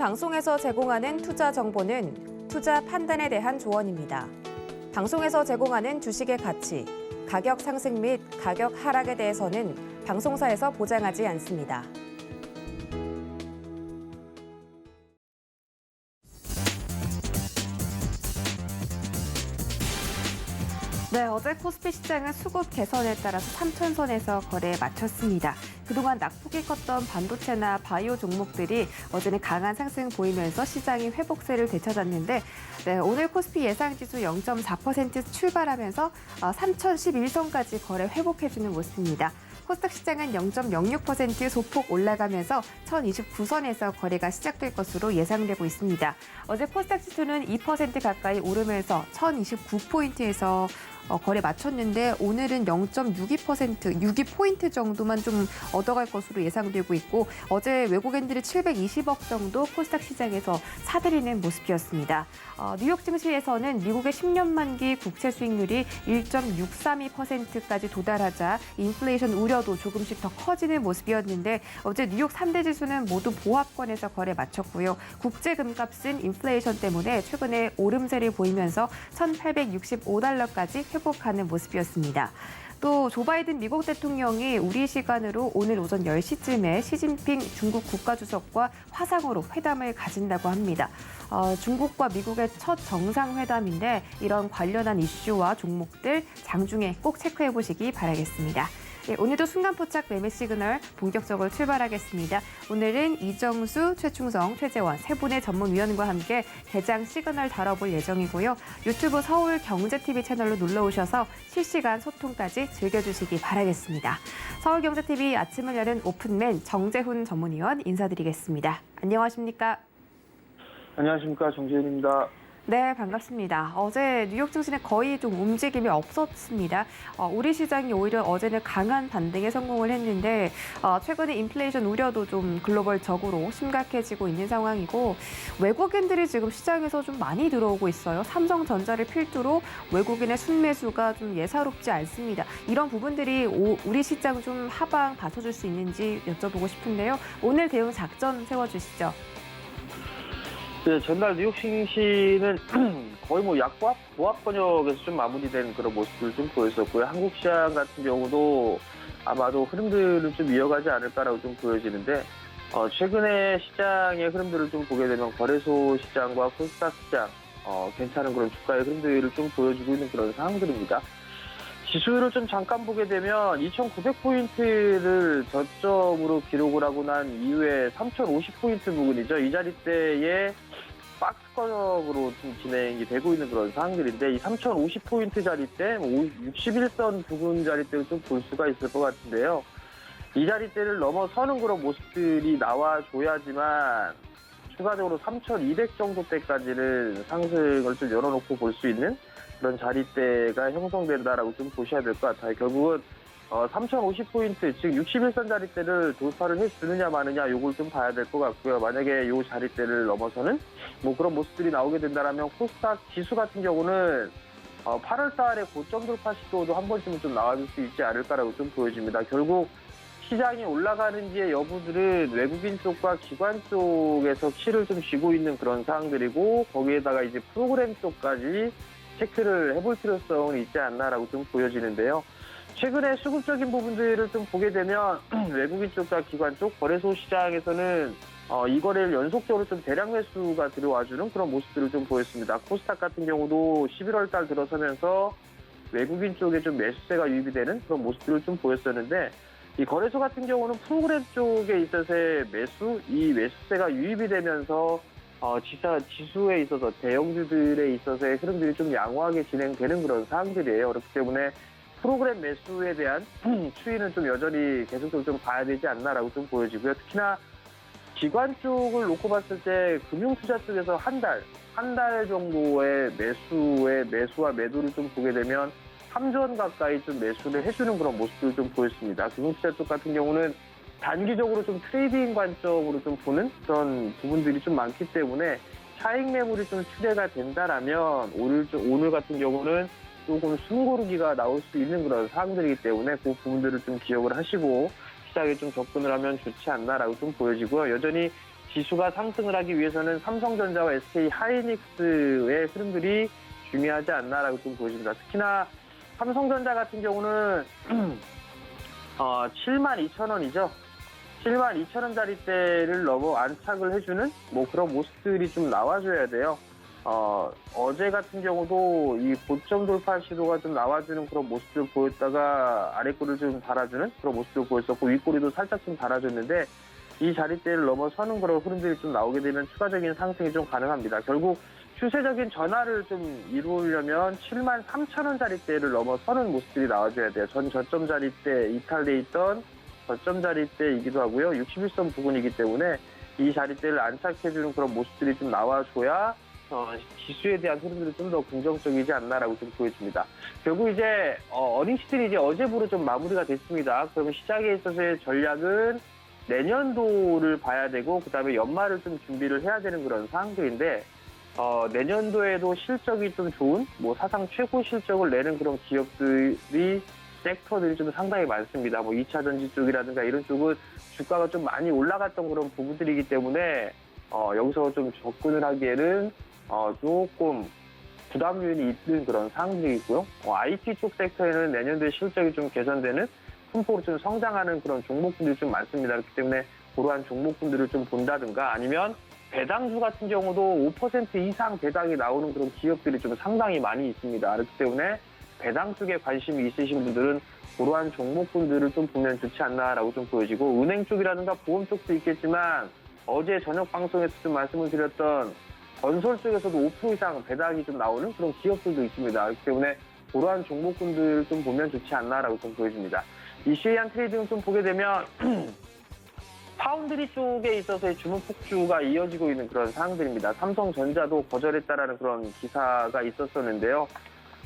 방송에서 제공하는 투자 정보는 투자 판단에 대한 조언입니다. 방송에서 제공하는 주식의 가치, 가격 상승 및 가격 하락에 대해서는 방송사에서 보장하지 않습니다. 네, 어제 코스피 시장은 수급 개선에 따라서 3,000선에서 거래에 마쳤습니다. 그동안 낙폭이 컸던 반도체나 바이오 종목들이 어제는 강한 상승 보이면서 시장이 회복세를 되찾았는데 네, 오늘 코스피 예상지수 0.4% 출발하면서 3,011선까지 거래 회복해주는 모습입니다. 코스닥 시장은 0.06% 소폭 올라가면서 1,029선에서 거래가 시작될 것으로 예상되고 있습니다. 어제 코스닥 지수는 2% 가까이 오르면서 1,029포인트에서 거래 마쳤는데 오늘은 0.62%, 62포인트 정도만 좀 얻어갈 것으로 예상되고 있고 어제 외국인들이 720억 정도 코스닥 시장에서 사들이는 모습이었습니다. 뉴욕 증시에서는 미국의 10년 만기 국채 수익률이 1.632%까지 도달하자 인플레이션 우려도 조금씩 더 커지는 모습이었는데 어제 뉴욕 3대 지수는 모두 보합권에서 거래 마쳤고요. 국제 금값은 인플레이션 때문에 최근에 오름세를 보이면서 1,865달러까지 회복하는 모습이었습니다. 또 조 바이든 미국 대통령이 우리 시간으로 오늘 오전 10시쯤에 시진핑 중국 국가주석과 화상으로 회담을 가진다고 합니다. 중국과 미국의 첫 정상회담인데 이런 관련한 이슈와 종목들 장중에 꼭 체크해 보시기 바라겠습니다. 네, 오늘도 순간포착 매매 시그널 본격적으로 출발하겠습니다. 오늘은 이정수, 최충성, 최재원 세 분의 전문위원과 함께 대장 시그널 다뤄볼 예정이고요. 유튜브 서울경제TV 채널로 놀러오셔서 실시간 소통까지 즐겨주시기 바라겠습니다. 서울경제TV 아침을 여는 오픈맨 정재훈 전문위원 인사드리겠습니다. 안녕하십니까? 안녕하십니까, 정재훈입니다. 네, 반갑습니다. 어제 뉴욕 증시는 거의 좀 움직임이 없었습니다. 우리 시장이 오히려 어제는 강한 반등에 성공을 했는데 최근에 인플레이션 우려도 좀 글로벌적으로 심각해지고 있는 상황이고 외국인들이 지금 시장에서 좀 많이 들어오고 있어요. 삼성전자를 필두로 외국인의 순매수가 좀 예사롭지 않습니다. 이런 부분들이 우리 시장 좀 하방 받쳐줄 수 있는지 여쭤보고 싶은데요. 오늘 대응 작전 세워주시죠. 네, 전날 뉴욕 증시는 거의 뭐 약보합, 보합 번역에서 좀 마무리된 그런 모습을 좀 보였었고요. 한국 시장 같은 경우도 아마도 흐름들을 좀 이어가지 않을까라고 좀 보여지는데, 최근에 시장의 흐름들을 좀 보게 되면 거래소 시장과 코스닥 시장, 괜찮은 그런 주가의 흐름들을 좀 보여주고 있는 그런 상황들입니다. 지수를 좀 잠깐 보게 되면 2,900포인트를 저점으로 기록을 하고 난 이후에 3,050포인트 부근이죠. 이 자리대에 박스권역으로 좀 진행이 되고 있는 그런 상황들인데 이 3,050포인트 자리대, 61선 부근 자리대를 좀 볼 수가 있을 것 같은데요. 이 자리대를 넘어서는 그런 모습들이 나와줘야지만 추가적으로 3,200 정도 대까지는 상승을 좀 열어놓고 볼 수 있는 그런 자리대가 형성된다라고 좀 보셔야 될 것 같아요. 결국은 3,050포인트, 즉 61선 자리대를 돌파를 해주느냐 마느냐 요걸 좀 봐야 될 것 같고요. 만약에 요 자리대를 넘어서는 뭐 그런 모습들이 나오게 된다면 코스닥 지수 같은 경우는 8월 달에 고점 돌파 시도도 한 번쯤은 좀 나와줄 수 있지 않을까라고 좀 보여집니다. 결국 시장이 올라가는지의 여부들은 외국인 쪽과 기관 쪽에서 키를 좀 쥐고 있는 그런 상황들이고 거기에다가 이제 프로그램 쪽까지 체크를 해볼 필요성은 있지 않나라고 좀 보여지는데요. 최근에 수급적인 부분들을 좀 보게 되면 외국인 쪽과 기관 쪽 거래소 시장에서는 이 거래를 연속적으로 좀 대량 매수가 들어와주는 그런 모습들을 좀 보였습니다. 코스닥 같은 경우도 11월 달 들어서면서 외국인 쪽에 좀 매수세가 유입이 되는 그런 모습들을 좀 보였었는데 이 거래소 같은 경우는 프로그램 쪽에 있어서의 이 매수세가 유입이 되면서 지수에 있어서 대형주들에 있어서의 흐름들이 좀 양호하게 진행되는 그런 상황들이에요. 그렇기 때문에 프로그램 매수에 대한 추이는 좀 여전히 계속적으로 좀 봐야 되지 않나라고 좀 보여지고요. 특히나 기관 쪽을 놓고 봤을 때 금융투자 쪽에서 한 달 정도의 매수와 매도를 좀 보게 되면 3조 원 가까이 좀 매수를 해주는 그런 모습들을 좀 보였습니다. 금융투자 쪽 같은 경우는 단기적으로 좀 트레이딩 관점으로 좀 보는 그런 부분들이 좀 많기 때문에 차익 매물이 좀 출회가 된다라면 오늘 같은 경우는 조금 숨고르기가 나올 수 있는 그런 사항들이기 때문에 그 부분들을 좀 기억을 하시고 시장에 좀 접근을 하면 좋지 않나라고 좀 보여지고요. 여전히 지수가 상승을 하기 위해서는 삼성전자와 SK 하이닉스의 흐름들이 중요하지 않나라고 좀 보여집니다. 특히나 삼성전자 같은 경우는 72,000원이죠. 72,000원짜리대를 넘어 안착을 해주는 뭐 그런 모습들이 좀 나와줘야 돼요. 어제 같은 경우도 이 고점 돌파 시도가 좀 나와주는 그런 모습을 보였다가 아래꼬리를 좀 달아주는 그런 모습을 보였었고 윗꼬리도 살짝 좀 달아줬는데 이 자리대를 넘어서는 그런 흐름들이 좀 나오게 되면 추가적인 상승이 좀 가능합니다. 결국 추세적인 전환을 좀 이루려면 73,000원짜리대를 넘어서는 모습들이 나와줘야 돼요. 전 저점 자리대 이탈돼 있던 저점 자리대이기도 하고요. 61선 부근이기 때문에 이 자리대를 안착해주는 그런 모습들이 좀 나와줘야 지수에 대한 흐름들이 좀 더 긍정적이지 않나라고 좀 보여집니다. 결국 이제 어닝시들이 이제 어제부로 좀 마무리가 됐습니다. 그러면 시장에 있어서의 전략은 내년도를 봐야 되고 그다음에 연말을 좀 준비를 해야 되는 그런 상황들인데 내년도에도 실적이 좀 좋은 뭐 사상 최고 실적을 내는 그런 기업들이 섹터들이 좀 상당히 많습니다. 뭐 2차 전지 쪽이라든가 이런 쪽은 주가가 좀 많이 올라갔던 그런 부분들이기 때문에 여기서 좀 접근을 하기에는 조금 부담 요인이 있는 그런 상황들이 있고요. IT 쪽 섹터에는 내년도에 실적이 좀 개선되는 큰 폭으로 좀 성장하는 그런 종목군들이 좀 많습니다. 그렇기 때문에 그러한 종목군들을 좀 본다든가 아니면 배당주 같은 경우도 5% 이상 배당이 나오는 그런 기업들이 좀 상당히 많이 있습니다. 그렇기 때문에 배당 쪽에 관심이 있으신 분들은 그러한 종목군들을 좀 보면 좋지 않나라고 좀 보여지고 은행 쪽이라든가 보험 쪽도 있겠지만 어제 저녁 방송에서 좀 말씀을 드렸던 건설 쪽에서도 5% 이상 배당이 좀 나오는 그런 기업들도 있습니다. 그렇기 때문에 그러한 종목군들을 좀 보면 좋지 않나라고 좀 보여집니다. 이슈에한 트레이딩을 좀 보게 되면 파운드리 쪽에 있어서의 주문 폭주가 이어지고 있는 그런 상황들입니다. 삼성전자도 거절했다라는 그런 기사가 있었었는데요.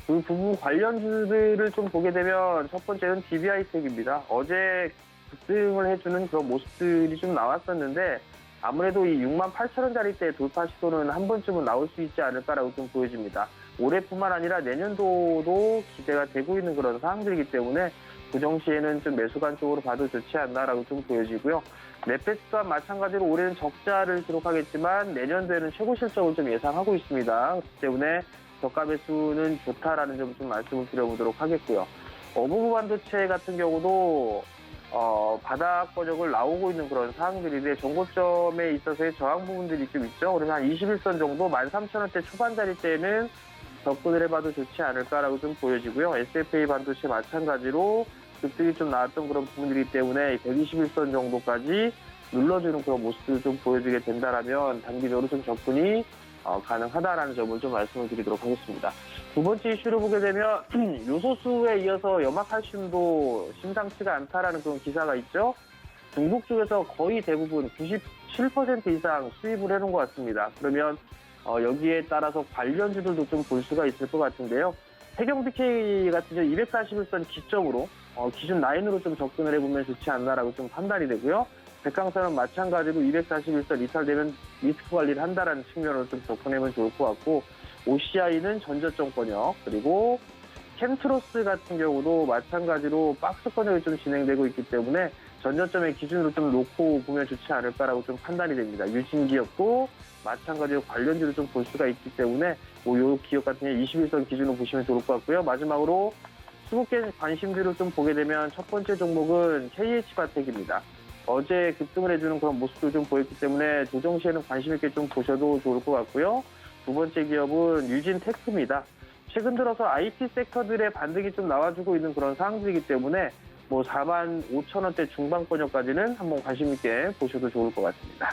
그 부분 관련주들을 좀 보게 되면 첫 번째는 DB하이텍입니다. 어제 급등을 해주는 그런 모습들이 좀 나왔었는데 아무래도 이 68,000원짜리대 돌파 시도는 한 번쯤은 나올 수 있지 않을까라고 좀 보여집니다. 올해뿐만 아니라 내년도도 기대가 되고 있는 그런 상황들이기 때문에 부정시에는 좀 매수관 쪽으로 봐도 좋지 않나라고 좀 보여지고요. 넷페스 또한 마찬가지로 올해는 적자를 기록하겠지만 내년도에는 최고 실적을 좀 예상하고 있습니다. 그렇기 때문에 저가 매수는 좋다라는 점 좀 말씀을 드려보도록 하겠고요. 어부부 반도체 같은 경우도 바닥 권역을 나오고 있는 그런 상황들인데 정고점에 있어서의 저항 부분들이 좀 있죠. 그래서 한 21선 정도 13,000원대 초반짜리대는 접근을 해봐도 좋지 않을까라고 좀 보여지고요. SFA 반도체 마찬가지로 급등이 좀 나왔던 그런 부분이기 때문에 121선 정도까지 눌러주는 그런 모습을 좀 보여주게 된다라면 단기적으로 좀 접근이 가능하다라는 점을 좀 말씀을 드리도록 하겠습니다. 두 번째 이슈를 보게 되면 요소수에 이어서 염화칼슘도 심상치가 않다라는 그런 기사가 있죠. 중국 쪽에서 거의 대부분 97% 이상 수입을 해놓은 것 같습니다. 그러면 여기에 따라서 관련주들도 좀 볼 수가 있을 것 같은데요. 해경 BK 같은 경우 241선 기점으로 기준 라인으로 좀 접근을 해보면 좋지 않나라고 좀 판단이 되고요. 백강산은 마찬가지로 241선 이탈되면 리스크 관리를 한다라는 측면으로 좀 접근하면 좋을 것 같고 OCI는 전저점 권역 그리고 캠트로스 같은 경우도 마찬가지로 박스 권역이 좀 진행되고 있기 때문에 전저점의 기준으로 좀 놓고 보면 좋지 않을까라고 좀 판단이 됩니다. 유진 기업도 마찬가지로 관련주를 좀 볼 수가 있기 때문에 요 기업 같은 경우 21선 기준으로 보시면 좋을 것 같고요. 마지막으로 수급계 관심들을 좀 보게 되면 첫 번째 종목은 KH바텍입니다. 어제 급등을 해주는 그런 모습도 좀 보였기 때문에 조정 시에는 관심 있게 좀 보셔도 좋을 것 같고요. 두 번째 기업은 유진테크입니다. 최근 들어서 IT 섹터들의 반등이 좀 나와주고 있는 그런 상황들이기 때문에 뭐 45,000원대 중반권역까지는 한번 관심 있게 보셔도 좋을 것 같습니다.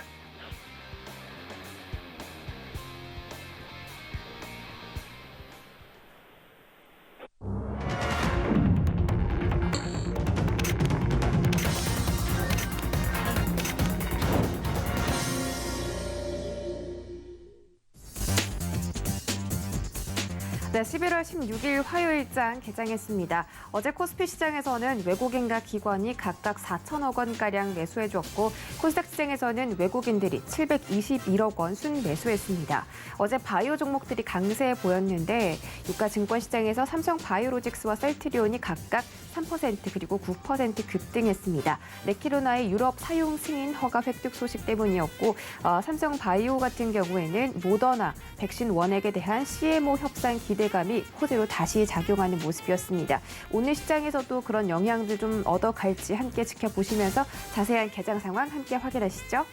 네, 11월 16일 화요일장 개장했습니다. 어제 코스피 시장에서는 외국인과 기관이 각각 4천억 원가량 매수해줬고 코스닥 시장에서는 외국인들이 721억 원 순매수했습니다. 어제 바이오 종목들이 강세 보였는데 유가 증권 시장에서 삼성 바이오로직스와 셀트리온이 각각 3% 그리고 9% 급등했습니다. 레키로나의 유럽 사용 승인 허가 획득 소식 때문이었고 삼성 바이오 같은 경우에는 모더나 백신 원액에 대한 CMO 협상 기대감이 호재로 다시 작용하는 모습이었습니다. 오늘 시장에서도 그런 영향들 좀 얻어갈지 함께 지켜보시면서 자세한 개장 상황 함께 확인하시죠.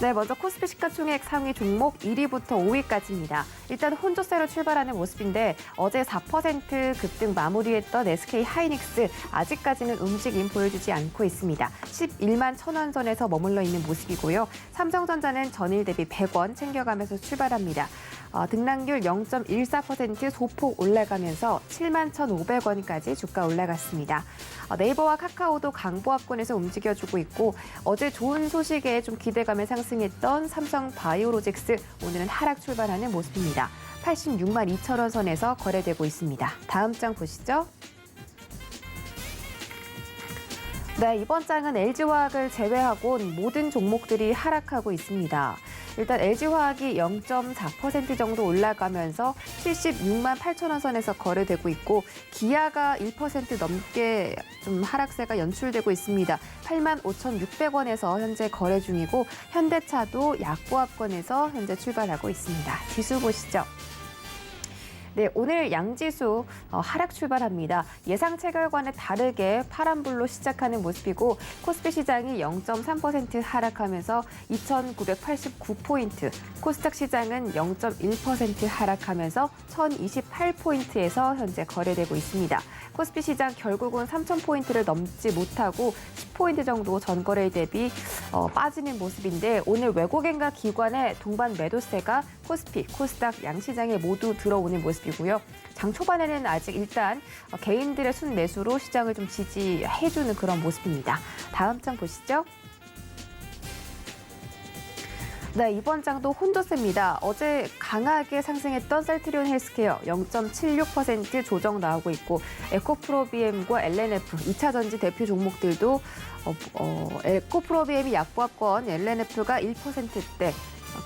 네, 먼저 코스피 시가총액 상위 종목 1위부터 5위까지입니다. 일단 혼조세로 출발하는 모습인데 어제 4% 급등 마무리했던 SK 하이닉스 아직까지는 움직임 보여주지 않고 있습니다. 11만 1,000원 선에서 머물러 있는 모습이고요. 삼성전자는 전일 대비 100원 챙겨가면서 출발합니다. 등락률 0.14% 소폭 올라가면서 7만 1,500원까지 주가 올라갔습니다. 네이버와 카카오도 강보합권에서 움직여주고 있고 어제 좋은 소식에 좀 기대감을 상승했던 삼성 바이오로직스 오늘은 하락 출발하는 모습입니다. 86만 2천원 선에서 거래되고 있습니다. 다음 장 보시죠. 네, 이번 장은 LG화학을 제외하고 모든 종목들이 하락하고 있습니다. 일단 LG화학이 0.4% 정도 올라가면서 76만 8천 원 선에서 거래되고 있고 기아가 1% 넘게 좀 하락세가 연출되고 있습니다. 8만 5,600원에서 현재 거래 중이고 현대차도 약보합권에서 현재 출발하고 있습니다. 지수 보시죠. 네, 오늘 양지수 하락 출발합니다. 예상치 결과는 다르게 파란불로 시작하는 모습이고 코스피 시장이 0.3% 하락하면서 2,989포인트, 코스닥 시장은 0.1% 하락하면서 1,028포인트에서 현재 거래되고 있습니다. 코스피 시장 결국은 3,000포인트를 넘지 못하고 10포인트 정도 전거래 대비 빠지는 모습인데 오늘 외국인과 기관의 동반 매도세가 코스피, 코스닥 양시장에 모두 들어오는 모습이고요. 장 초반에는 아직 일단 개인들의 순매수로 시장을 좀 지지해주는 그런 모습입니다. 다음 장 보시죠. 네, 이번 장도 혼조세입니다. 어제 강하게 상승했던 셀트리온 헬스케어 0.76% 조정 나오고 있고 에코프로비엠과 LNF 2차 전지 대표 종목들도 에코프로비엠이 약보합권, LNF가 1%대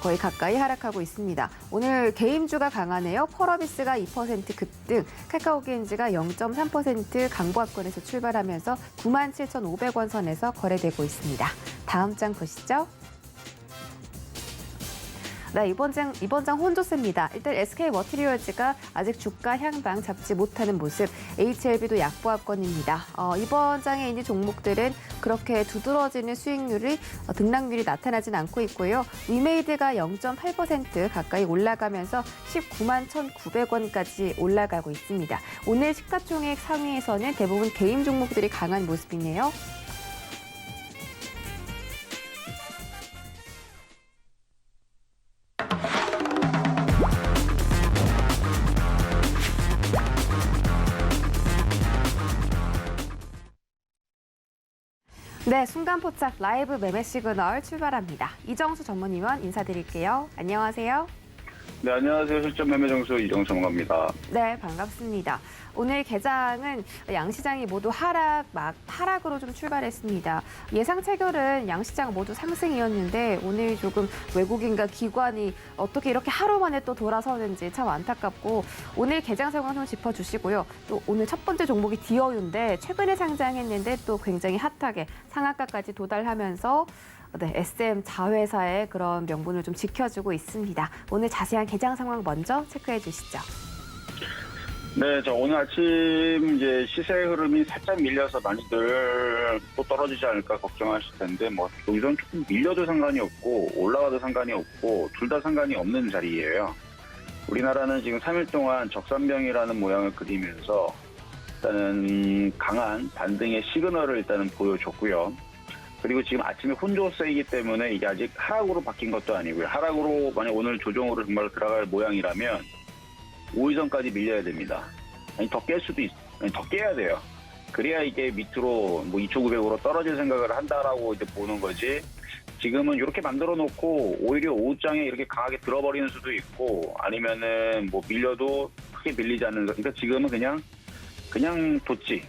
거의 가까이 하락하고 있습니다. 오늘 개임주가 강하네요. 펄어비스가 2% 급등, 카카오게임즈가 0.3% 강보합권에서 출발하면서 97,500원 선에서 거래되고 있습니다. 다음 장 보시죠. 네, 이번 장 혼조세입니다. 일단 SK 머티리얼즈가 아직 주가 향방 잡지 못하는 모습, HLB도 약보합권입니다. 이번 장에 있는 종목들은 그렇게 두드러지는 수익률이 등락률이 나타나진 않고 있고요. 위메이드가 0.8% 가까이 올라가면서 19만 1,900원까지 올라가고 있습니다. 오늘 시가총액 상위에서는 대부분 개인 종목들이 강한 모습이네요. 네, 순간 포착 라이브 매매 시그널 출발합니다. 이정수 전문위원 인사드릴게요. 안녕하세요. 네, 안녕하세요. 실전 매매 정수 이정수 전문가입니다. 네, 반갑습니다. 오늘 개장은 양시장이 모두 하락으로 좀 출발했습니다. 예상 체결은 양시장 모두 상승이었는데 오늘 조금 외국인과 기관이 어떻게 이렇게 하루 만에 또 돌아서는지 참 안타깝고 오늘 개장 상황 좀 짚어주시고요. 또 오늘 첫 번째 종목이 디어유인데 최근에 상장했는데 또 굉장히 핫하게 상한가까지 도달하면서 네, SM 자회사의 그런 명분을 좀 지켜주고 있습니다. 오늘 자세한 개장 상황 먼저 체크해 주시죠. 네, 오늘 아침 이제 시세 흐름이 살짝 밀려서 많이들 또 떨어지지 않을까 걱정하실 텐데 여기서는 조금 밀려도 상관이 없고 올라가도 상관이 없고 둘 다 상관이 없는 자리예요. 우리나라는 지금 3일 동안 적산병이라는 모양을 그리면서 일단은 강한 반등의 시그널을 일단은 보여줬고요. 그리고 지금 아침에 혼조세이기 때문에 이게 아직 하락으로 바뀐 것도 아니고요. 하락으로 만약 오늘 조정으로 정말 들어갈 모양이라면 5일 전까지 밀려야 됩니다. 아니 더 깰 수도 더 깨야 돼요. 그래야 이게 밑으로 뭐 2,900으로 떨어질 생각을 한다라고 이제 보는 거지. 지금은 이렇게 만들어 놓고 오히려 오후장에 이렇게 강하게 들어버리는 수도 있고 아니면은 뭐 밀려도 크게 밀리지 않는 거. 그러니까 지금은 그냥 도치.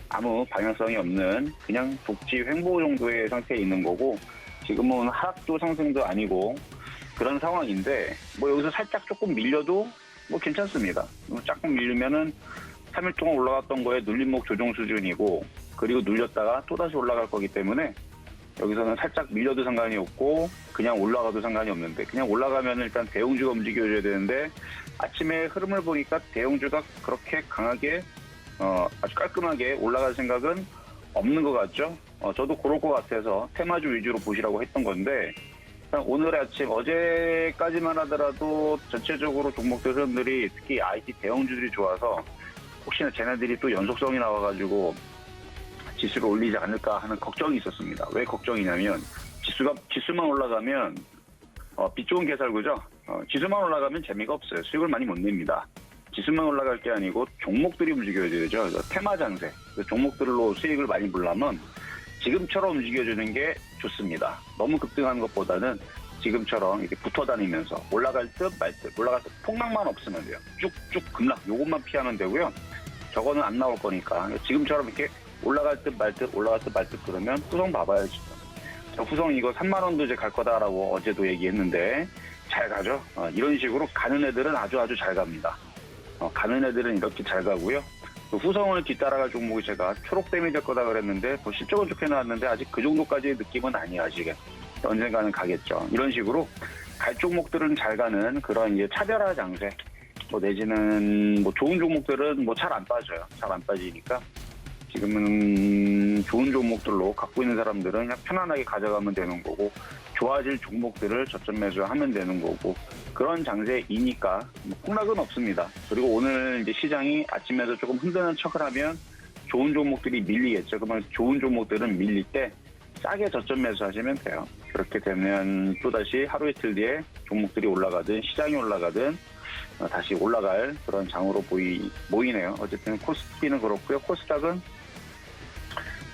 아무 방향성이 없는 그냥 독지 횡보 정도의 상태에 있는 거고 지금은 하락도 상승도 아니고 그런 상황인데 뭐 여기서 살짝 조금 밀려도 뭐 괜찮습니다. 조금 밀리면은 3일 동안 올라갔던 거에 눌림목 조정 수준이고 그리고 눌렸다가 또다시 올라갈 거기 때문에 여기서는 살짝 밀려도 상관이 없고 그냥 올라가도 상관이 없는데 그냥 올라가면 일단 대형주가 움직여줘야 되는데 아침에 흐름을 보니까 대형주가 그렇게 강하게 아주 깔끔하게 올라갈 생각은 없는 것 같죠. 저도 그럴 것 같아서 테마주 위주로 보시라고 했던 건데 오늘 아침 어제까지만 하더라도 전체적으로 종목들 흐름들이 특히 IT 대형주들이 좋아서 혹시나 쟤네들이 또 연속성이 나와가지고 지수를 올리지 않을까 하는 걱정이 있었습니다. 왜 걱정이냐면 지수만 올라가면 빛 좋은 개살구죠. 지수만 올라가면 재미가 없어요. 수익을 많이 못 냅니다. 지수만 올라갈 게 아니고 종목들이 움직여야 되죠. 테마 장세. 종목들로 수익을 많이 보려면 지금처럼 움직여주는 게 좋습니다. 너무 급등하는 것보다는 지금처럼 이렇게 붙어 다니면서 올라갈 듯 말 듯, 올라갈 듯 폭락만 없으면 돼요. 쭉쭉 급락 요것만 피하면 되고요. 저거는 안 나올 거니까 지금처럼 이렇게 올라갈 듯 말 듯, 올라갈 듯 말 듯 그러면 후성 봐봐야죠. 후성 이거 3만 원도 이제 갈 거다라고 어제도 얘기했는데 잘 가죠. 이런 식으로 가는 애들은 아주 잘 갑니다. 가는 애들은 이렇게 잘 가고요. 후성을 뒤따라갈 종목이 제가 초록뱀이 될 거다 그랬는데 뭐 실적은 좋게 나왔는데 아직 그 정도까지의 느낌은 아니에요. 아직은 언젠가는 가겠죠. 이런 식으로 갈 종목들은 잘 가는 그런 이제 차별화 장세 뭐 내지는 뭐 좋은 종목들은 뭐 잘 안 빠져요. 잘 안 빠지니까 지금은 좋은 종목들로 갖고 있는 사람들은 그냥 편안하게 가져가면 되는 거고 좋아질 종목들을 저점 매수하면 되는 거고 그런 장세이니까 뭐 폭락은 없습니다. 그리고 오늘 이제 시장이 아침에서 조금 흔드는 척을 하면 좋은 종목들이 밀리겠죠. 그러면 좋은 종목들은 밀릴 때 싸게 저점 매수하시면 돼요. 그렇게 되면 또다시 하루 이틀 뒤에 종목들이 올라가든 시장이 올라가든 다시 올라갈 그런 장으로 보이네요. 어쨌든 코스피는 그렇고요. 코스닥은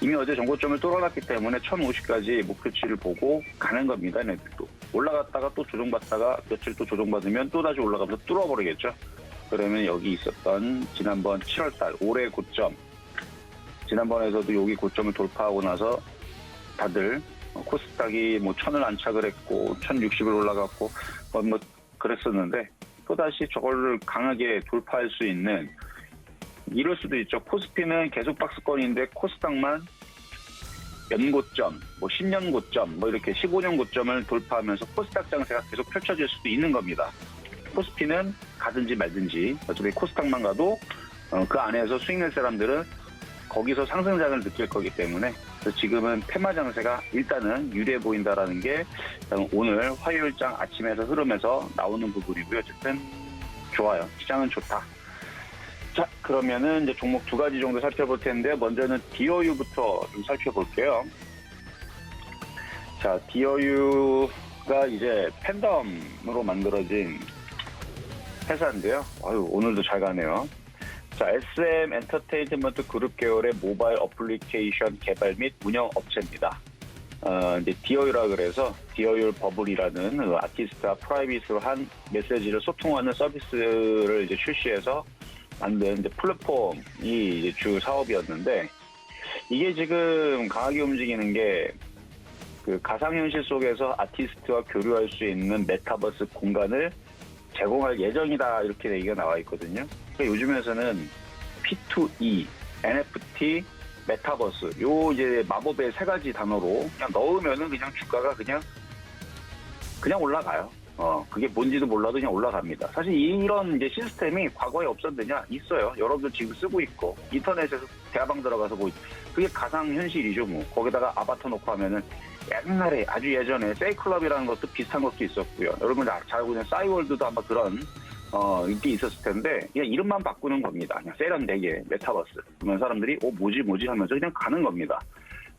이미 어제 정고점을 뚫어놨기 때문에 1050까지 목표치를 보고 가는 겁니다. 얘네들도. 올라갔다가 또 조정받다가 며칠 또 조정받으면 또다시 올라가면서 뚫어버리겠죠. 그러면 여기 있었던 지난번 7월달 올해 고점 지난번에서도 여기 고점을 돌파하고 나서 다들 코스닥이 뭐 1000을 안착을 했고 1060을 올라갔고 뭐 그랬었는데 또다시 저걸 강하게 돌파할 수 있는 이럴 수도 있죠. 코스피는 계속 박스권인데 코스닥만 연고점, 뭐 10년 고점, 뭐 이렇게 15년 고점을 돌파하면서 코스닥 장세가 계속 펼쳐질 수도 있는 겁니다. 코스피는 가든지 말든지 어차피 코스닥만 가도 그 안에서 수익 낼 사람들은 거기서 상승장을 느낄 거기 때문에 그래서 지금은 테마 장세가 일단은 유리해 보인다라는 게 오늘 화요일장 아침에서 흐름에서 나오는 부분이고요. 어쨌든 좋아요. 시장은 좋다. 자, 그러면은 이제 종목 두 가지 정도 살펴볼 텐데 먼저는 디어유부터 좀 살펴볼게요. 자, 디어유가 이제 팬덤으로 만들어진 회사인데요. 아유, 오늘도 잘 가네요. 자, SM 엔터테인먼트 그룹 계열의 모바일 어플리케이션 개발 및 운영 업체입니다. 이제 디어유라 그래서 디어유 버블이라는 아티스트와 프라이빗으로 한 메시지를 소통하는 서비스를 이제 출시해서 만든 이제 플랫폼이 이제 주 사업이었는데 이게 지금 강하게 움직이는 게 그 가상현실 속에서 아티스트와 교류할 수 있는 메타버스 공간을 제공할 예정이다 이렇게 얘기가 나와 있거든요. 그러니까 요즘에서는 P2E, NFT, 메타버스 요 이제 마법의 세 가지 단어로 그냥 넣으면은 그냥 주가가 그냥 올라가요. 그게 뭔지도 몰라도 그냥 올라갑니다. 사실 이런 이제 시스템이 과거에 없었느냐? 있어요. 여러분들 지금 쓰고 있고 인터넷에서 대화방 들어가서 뭐 그게 가상현실이죠. 뭐 거기다가 아바타 놓고 하면은 옛날에 아주 예전에 세이클럽이라는 것도 비슷한 것도 있었고요. 여러분들 잘 알고 있는 싸이월드도 아마 그런 인기 있었을 텐데 그냥 이름만 바꾸는 겁니다. 그냥 세련되게 메타버스. 그러면 사람들이 뭐지 하면서 그냥 가는 겁니다.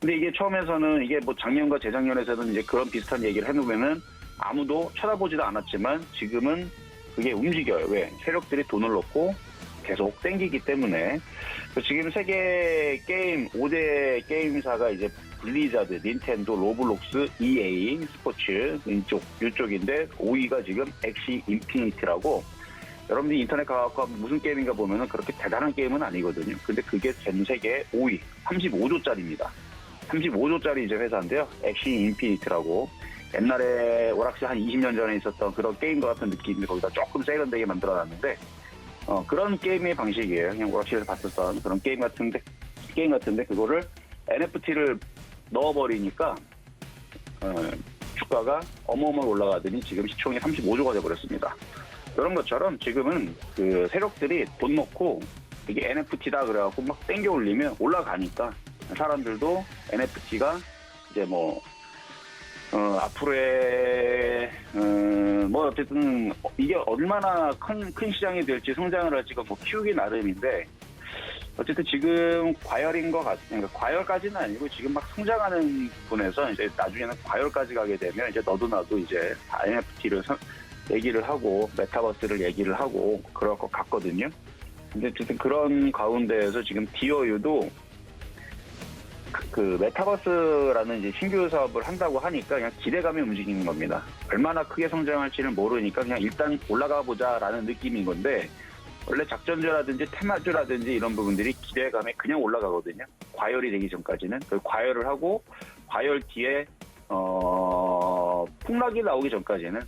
근데 이게 처음에서는 이게 뭐 작년과 재작년에서는 이제 그런 비슷한 얘기를 해놓으면은 아무도 쳐다보지도 않았지만 지금은 그게 움직여요. 왜? 세력들이 돈을 넣고 계속 땡기기 때문에 지금 세계 게임 5대 게임사가 이제 블리자드, 닌텐도, 로블록스, EA 스포츠 이쪽인데 5위가 지금 엑시 인피니티라고 여러분들이 인터넷 가서 무슨 게임인가 보면은 그렇게 대단한 게임은 아니거든요. 근데 그게 전 세계 5위, 35조짜리입니다. 35조짜리 이제 회사인데요. 엑시 인피니티라고 옛날에 오락실 한 20년 전에 있었던 그런 게임과 같은 느낌인데 거기다 조금 세련되게 만들어놨는데 그런 게임의 방식이에요. 그냥 오락실에서 봤었던 그런 게임 같은데 그거를 NFT를 넣어버리니까 주가가 어마어마하게 올라가더니 지금 시총이 35조가 돼버렸습니다. 그런 것처럼 지금은 그 세력들이 돈 넣고 이게 NFT다 그래갖고 막 땡겨 올리면 올라가니까 사람들도 NFT가 이제 뭐 앞으로의 뭐 어쨌든 이게 얼마나 큰 시장이 될지 성장을 할지가 뭐 키우기 나름인데 어쨌든 지금 과열인 것 같아요. 그러니까 과열까지는 아니고 지금 막 성장하는 부분에서 이제 나중에는 과열까지 가게 되면 이제 너도 나도 이제 NFT를 얘기를 하고 메타버스를 얘기를 하고 그럴 것 같거든요. 근데 어쨌든 그런 가운데에서 지금 디어유도 그 메타버스라는 이제 신규 사업을 한다고 하니까 그냥 기대감이 움직이는 겁니다. 얼마나 크게 성장할지는 모르니까 그냥 일단 올라가 보자라는 느낌인 건데 원래 작전주라든지 테마주라든지 이런 부분들이 기대감에 그냥 올라가거든요. 과열이 되기 전까지는. 그 과열을 하고 과열 뒤에 폭락이 나오기 전까지는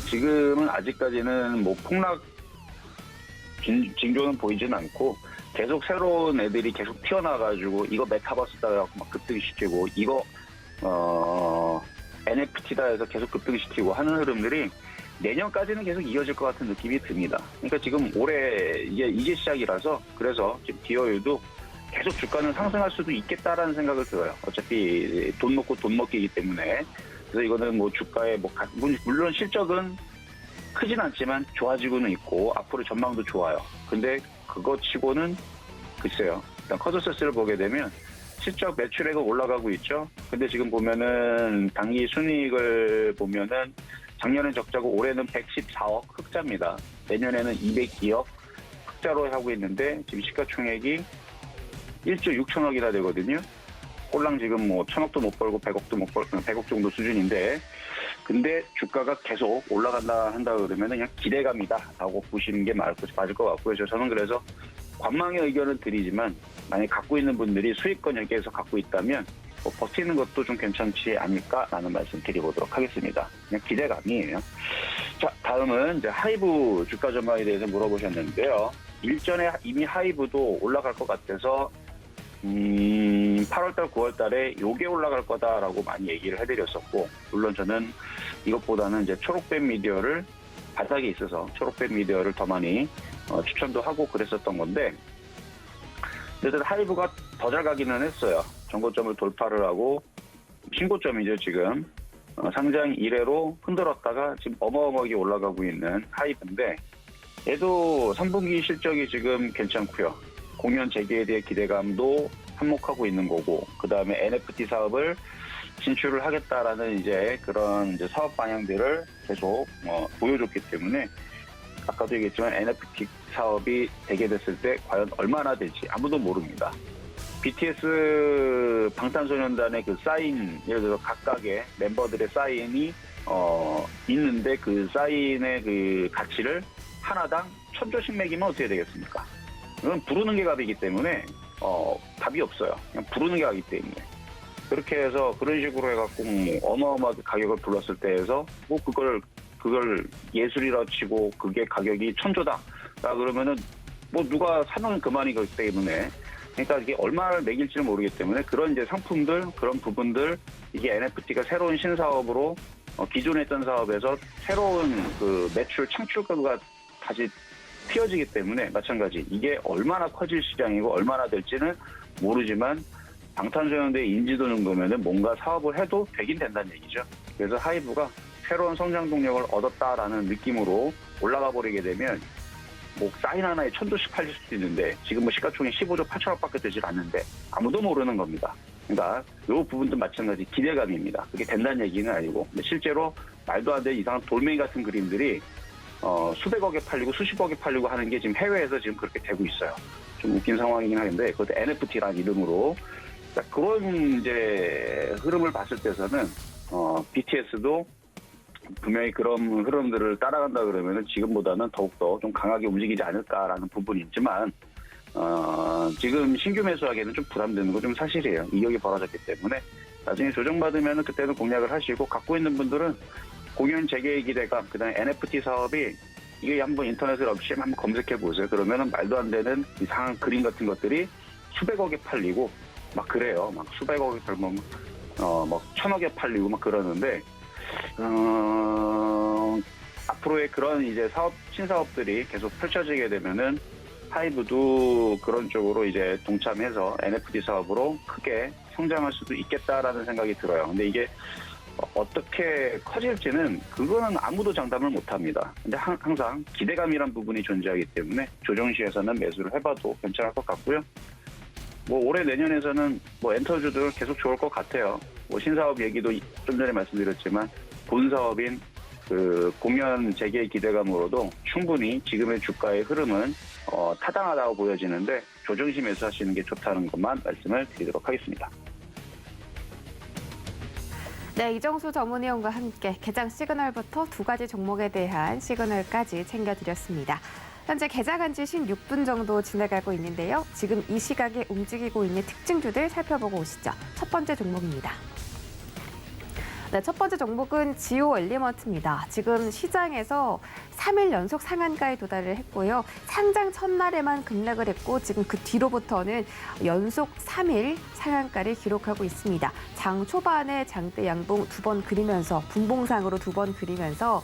지금은 아직까지는 뭐 폭락 징조는 보이지는 않고 계속 새로운 애들이 계속 튀어나와가지고 이거 메타버스다 해갖고 막 급등시키고 이거 NFT다 해서 계속 급등시키고 하는 흐름들이 내년까지는 계속 이어질 것 같은 느낌이 듭니다. 그러니까 지금 올해 이제 시작이라서 그래서 지금 디어유도 계속 주가는 상승할 수도 있겠다라는 생각을 들어요. 어차피 돈 먹고 돈 먹기이기 때문에. 그래서 이거는 뭐 주가에 뭐 물론 실적은 크진 않지만 좋아지고는 있고 앞으로 전망도 좋아요. 근데 그거 치고는 글쎄요. 일단 커저세스를 보게 되면 실적 매출액은 올라가고 있죠. 근데 지금 보면은 당기 순이익을 보면은 작년엔 적자고 올해는 114억 흑자입니다. 내년에는 202억 흑자로 하고 있는데 지금 시가총액이 1조 6천억이나 되거든요. 꼴랑 지금 뭐 1,000억도 못 벌고 100억도 못 벌고 100억 정도 수준인데 근데 주가가 계속 올라간다 한다 그러면 그냥 기대감이다라고 보시는 게 맞을 것 같고요. 저는 그래서 관망의 의견을 드리지만 만약 갖고 있는 분들이 수익권 여기에서 갖고 있다면 뭐 버티는 것도 좀 괜찮지 않을까라는 말씀 드려보도록 하겠습니다. 그냥 기대감이에요. 자, 다음은 이제 하이브 주가 전망에 대해서 물어보셨는데요. 일전에 이미 하이브도 올라갈 것 같아서 8월달, 9월달에 요게 올라갈 거다라고 많이 얘기를 해드렸었고, 물론 저는 이것보다는 이제 초록뱀 미디어를 바닥에 있어서 초록뱀 미디어를 더 많이 추천도 하고 그랬었던 건데, 어쨌든 하이브가 더 잘 가기는 했어요. 전고점을 돌파를 하고 신고점이죠 지금. 상장 이래로 흔들었다가 지금 어마어마하게 올라가고 있는 하이브인데, 얘도 3분기 실적이 지금 괜찮고요. 공연 재개에 대해 기대감도 한몫하고 있는 거고, 그 다음에 NFT 사업을 진출을 하겠다라는 이제 그런 이제 사업 방향들을 계속 보여줬기 때문에 아까도 얘기했지만 NFT 사업이 되게 됐을 때 과연 얼마나 될지 아무도 모릅니다. BTS 방탄소년단의 그 사인, 예를 들어 각각의 멤버들의 사인이 있는데 그 사인의 그 가치를 하나당 1,000조씩 매기면 어떻게 되겠습니까? 이건 부르는 게 값이기 때문에 답이 없어요. 그냥 부르는 게 값이기 때문에. 그렇게 해서 그런 식으로 해갖고 어마어마하게 가격을 불렀을 때 해서 뭐 그걸 예술이라 치고 그게 가격이 1,000조다. 그러면은 뭐 누가 사면 그만이기 때문에, 그러니까 이게 얼마를 매길지는 모르기 때문에 그런 이제 상품들, 그런 부분들, 이게 NFT가 새로운 신사업으로 기존에 했던 사업에서 새로운 그 매출 창출가가 다시 튀어지기 때문에 마찬가지. 이게 얼마나 커질 시장이고 얼마나 될지는 모르지만 방탄소년단의 인지도 정도면은 뭔가 사업을 해도 되긴 된다는 얘기죠. 그래서 하이브가 새로운 성장 동력을 얻었다라는 느낌으로 올라가 버리게 되면 뭐 사인 하나에 1,000조씩 팔릴 수도 있는데 지금 뭐 시가총액 15조 8천억밖에 되질 않는데 아무도 모르는 겁니다. 그러니까 이 부분도 마찬가지 기대감입니다. 그게 된다는 얘기는 아니고, 근데 실제로 말도 안 되는 이상한 돌멩이 같은 그림들이 수백억에 팔리고 수십억에 팔리고 하는 게 지금 해외에서 지금 그렇게 되고 있어요. 좀 웃긴 상황이긴 한데 그것도 NFT라는 이름으로 그런 이제 흐름을 봤을 때서는 BTS도 분명히 그런 흐름들을 따라간다 그러면은 지금보다는 더욱더 좀 강하게 움직이지 않을까라는 부분이 있지만 지금 신규 매수하기에는 좀 부담되는 건 좀 사실이에요. 이격이 벌어졌기 때문에 나중에 조정받으면 그때는 공략을 하시고 갖고 있는 분들은 공연 재개의 기대감, 그다음에 NFT 사업이 이게 한번 인터넷에 없이 한번 검색해 보세요. 그러면은 말도 안 되는 이상한 그림 같은 것들이 수백억에 팔리고 막 그래요. 막 수백억에 팔면 막 천억에 팔리고 막 그러는데 앞으로의 그런 이제 신사업들이 계속 펼쳐지게 되면은 하이브도 그런 쪽으로 이제 동참해서 NFT 사업으로 크게 성장할 수도 있겠다라는 생각이 들어요. 근데 이게 어떻게 커질지는 그거는 아무도 장담을 못 합니다. 근데 항상 기대감이란 부분이 존재하기 때문에 조정 시에서는 매수를 해봐도 괜찮을 것 같고요. 뭐 올해 내년에서는 뭐 엔터주들 계속 좋을 것 같아요. 뭐 신사업 얘기도 좀 전에 말씀드렸지만 본 사업인 그 공연 재개 기대감으로도 충분히 지금의 주가의 흐름은 타당하다고 보여지는데 조정시 매수하시는 게 좋다는 것만 말씀을 드리도록 하겠습니다. 네, 이정수 전문위원과 함께 개장 시그널부터 두 가지 종목에 대한 시그널까지 챙겨드렸습니다. 현재 개장한 지 16분 정도 지나가고 있는데요. 지금 이 시각에 움직이고 있는 특징주들 살펴보고 오시죠. 첫 번째 종목입니다. 네, 첫 번째 종목은 지오 엘리먼트입니다. 지금 시장에서 3일 연속 상한가에 도달을 했고요. 상장 첫날에만 급락을 했고 지금 그 뒤로부터는 연속 3일 상한가를 기록하고 있습니다. 장 초반에 장대 양봉 2번 그리면서 분봉상으로 2번 그리면서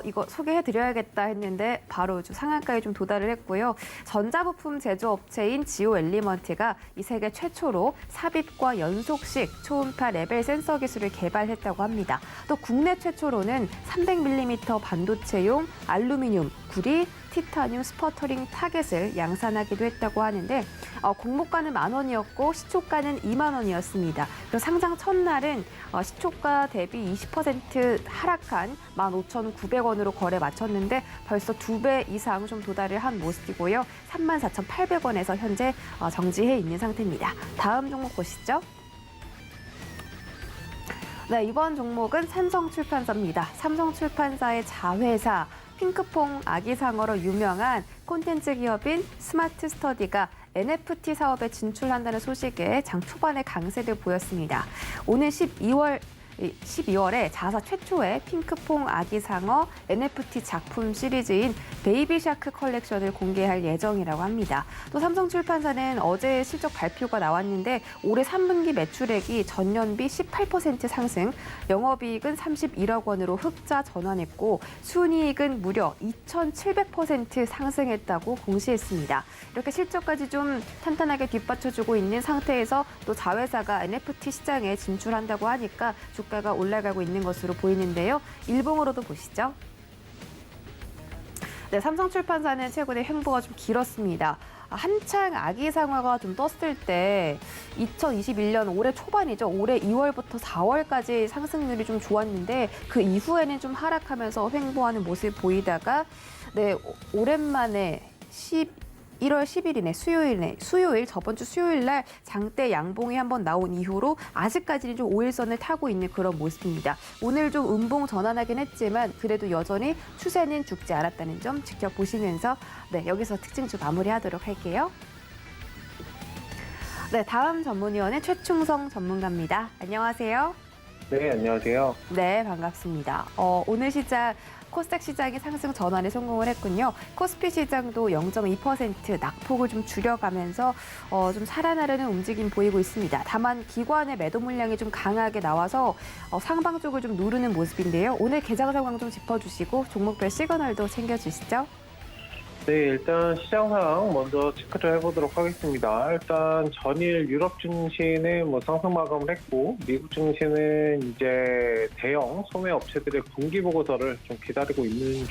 이거 소개해드려야겠다 했는데 바로 상한가에 좀 도달을 했고요. 전자부품 제조업체인 지오 엘리먼트가 이 세계 최초로 삽입과 연속식 초음파 레벨 센서 기술을 개발했다고 합니다. 또 국내 최초로는 300mm 반도체용 알루미늄, 구리, 티타늄 스퍼터링 타겟을 양산하기도 했다고 하는데 공모가는 10,000원이었고 시초가는 20,000원이었습니다. 그리고 상장 첫날은 시초가 대비 20% 하락한 15,900원으로 거래 마쳤는데 벌써 2배 이상 좀 도달을 한 모습이고요. 34,800원에서 현재 정지해 있는 상태입니다. 다음 종목 보시죠. 네, 이번 종목은 삼성출판사입니다. 삼성출판사의 자회사 핑크퐁 아기상어로 유명한 콘텐츠 기업인 스마트 스터디가 NFT 사업에 진출한다는 소식에 장 초반에 강세를 보였습니다. 오늘 12월에 자사 최초의 핑크퐁 아기상어 NFT 작품 시리즈인 베이비샤크 컬렉션을 공개할 예정이라고 합니다. 또 삼성출판사는 어제 실적 발표가 나왔는데 올해 3분기 매출액이 전년비 18% 상승, 영업이익은 31억 원으로 흑자 전환했고 순이익은 무려 2,700% 상승했다고 공시했습니다. 이렇게 실적까지 좀 탄탄하게 뒷받쳐주고 있는 상태에서 또 자회사가 NFT 시장에 진출한다고 하니까 주가가 올라가고 있는 것으로 보이는데요. 일봉으로도 보시죠. 네, 삼성출판사는 최근에 횡보가 좀 길었습니다. 한창 아기상어가 좀 떴을 때 2021년 올해 초반이죠. 올해 2월부터 4월까지 상승률이 좀 좋았는데 그 이후에는 좀 하락하면서 횡보하는 모습을 보이다가 네, 오랜만에 1월 10일이네, 수요일, 저번 주 수요일 날 장대 양봉이 한번 나온 이후로 아직까지는 좀 5일선을 타고 있는 그런 모습입니다. 오늘 좀 음봉 전환하긴 했지만 그래도 여전히 추세는 죽지 않았다는 점 지켜보시면서 네, 여기서 특징주 마무리하도록 할게요. 네, 다음 전문위원은 최충성 전문가입니다. 안녕하세요. 네, 안녕하세요. 네, 반갑습니다. 오늘 시장 코스닥 시장이 상승 전환에 성공을 했군요. 코스피 시장도 0.2% 낙폭을 좀 줄여가면서 좀 살아나려는 움직임 보이고 있습니다. 다만 기관의 매도 물량이 좀 강하게 나와서 상방 쪽을 좀 누르는 모습인데요. 오늘 개장 상황 좀 짚어주시고 종목별 시그널도 챙겨주시죠. 네, 일단 시장 상황 먼저 체크를 해보도록 하겠습니다. 일단 전일 유럽 증시는 상승 마감을 했고 미국 증시는 이제 대형 소매 업체들의 분기 보고서를 좀 기다리고 있는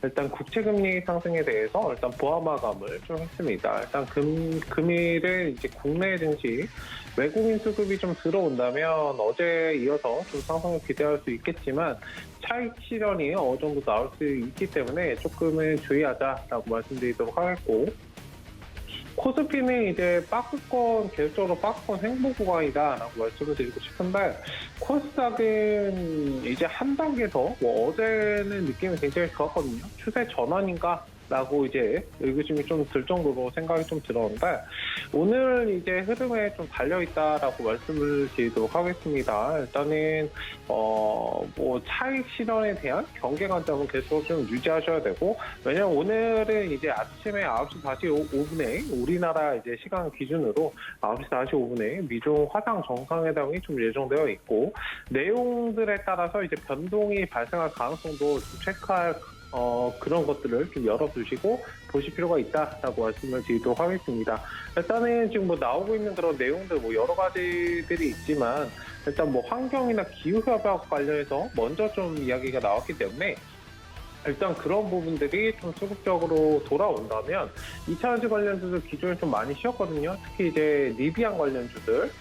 일단 국채금리 상승에 대해서 일단 보합 마감을 좀 했습니다. 일단 금일은 이제 국내 증시 외국인 수급이 좀 들어온다면 어제 이어서 좀 상승을 기대할 수 있겠지만 차익 실현이 어느 정도 나올 수 있기 때문에 조금은 주의하자라고 말씀드리도록 하겠고, 코스피는 이제 박스권, 계속적으로 박스권 행보 구간이다라고 말씀을 드리고 싶은데, 코스닥은 이제 한 단계 더, 어제는 느낌이 굉장히 좋았거든요. 추세 전환인가? 라고 이제 의구심이 좀 들 정도로 생각이 좀 들었는데, 오늘 이제 흐름에 좀 달려있다라고 말씀을 드리도록 하겠습니다. 일단은, 차익 실현에 대한 경계 관점은 계속 좀 유지하셔야 되고, 왜냐면 오늘은 이제 아침에 9시 45분에 우리나라 이제 시간 기준으로 9시 45분에 미중 화상 정상회담이 좀 예정되어 있고, 내용들에 따라서 이제 변동이 발생할 가능성도 좀 체크할 그런 것들을 좀 열어두시고 보실 필요가 있다라고 말씀을 드리도록 하겠습니다. 일단은 지금 뭐 나오고 있는 그런 내용들 뭐 여러 가지들이 있지만, 일단 뭐 환경이나 기후협약 관련해서 먼저 좀 이야기가 나왔기 때문에 일단 그런 부분들이 좀 수급적으로 돌아온다면 2차전지 관련주들 기존에 좀 많이 쉬었거든요. 특히 이제 리비안 관련주들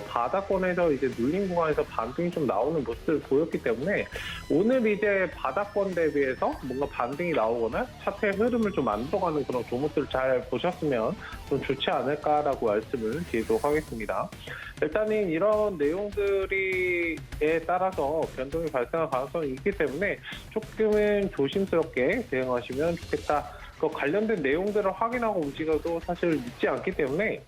바닥권에서 이제 눌린 구간에서 반등이 좀 나오는 모습을 보였기 때문에 오늘 이제 바닥권 대비해서 뭔가 반등이 나오거나 차트의 흐름을 좀 만들어가는 그런 종목들을 잘 보셨으면 좀 좋지 않을까라고 말씀을 드리도록 하겠습니다. 일단은 이런 내용들에 따라서 변동이 발생할 가능성이 있기 때문에 조금은 조심스럽게 대응하시면 좋겠다. 그 관련된 내용들을 확인하고 움직여도 사실 늦지 않기 때문에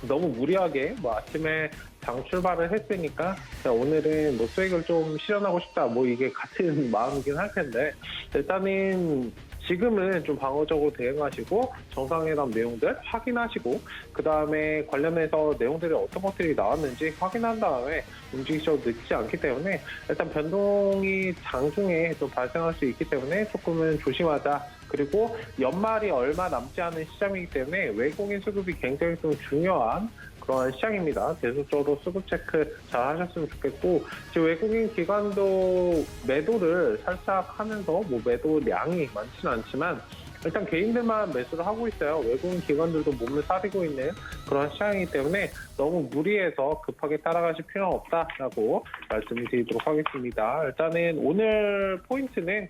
너무 무리하게 뭐 아침에 장 출발을 했으니까 오늘은 뭐 수익을 좀 실현하고 싶다, 뭐 이게 같은 마음이긴 할 텐데, 일단은 지금은 좀 방어적으로 대응하시고 정상회담 내용들 확인하시고 그 다음에 관련해서 내용들이 어떤 것들이 나왔는지 확인한 다음에 움직이셔도 늦지 않기 때문에 일단 변동이 장중에 좀 발생할 수 있기 때문에 조금은 조심하자. 그리고 연말이 얼마 남지 않은 시장이기 때문에 외국인 수급이 굉장히 좀 중요한 그런 시장입니다. 계속적으로 수급 체크 잘 하셨으면 좋겠고, 지금 외국인 기관도 매도를 살짝 하면서 뭐 매도량이 많지는 않지만 일단 개인들만 매수를 하고 있어요. 외국인 기관들도 몸을 사리고 있는 그런 시장이기 때문에 너무 무리해서 급하게 따라가실 필요는 없다라고 말씀을 드리도록 하겠습니다. 일단은 오늘 포인트는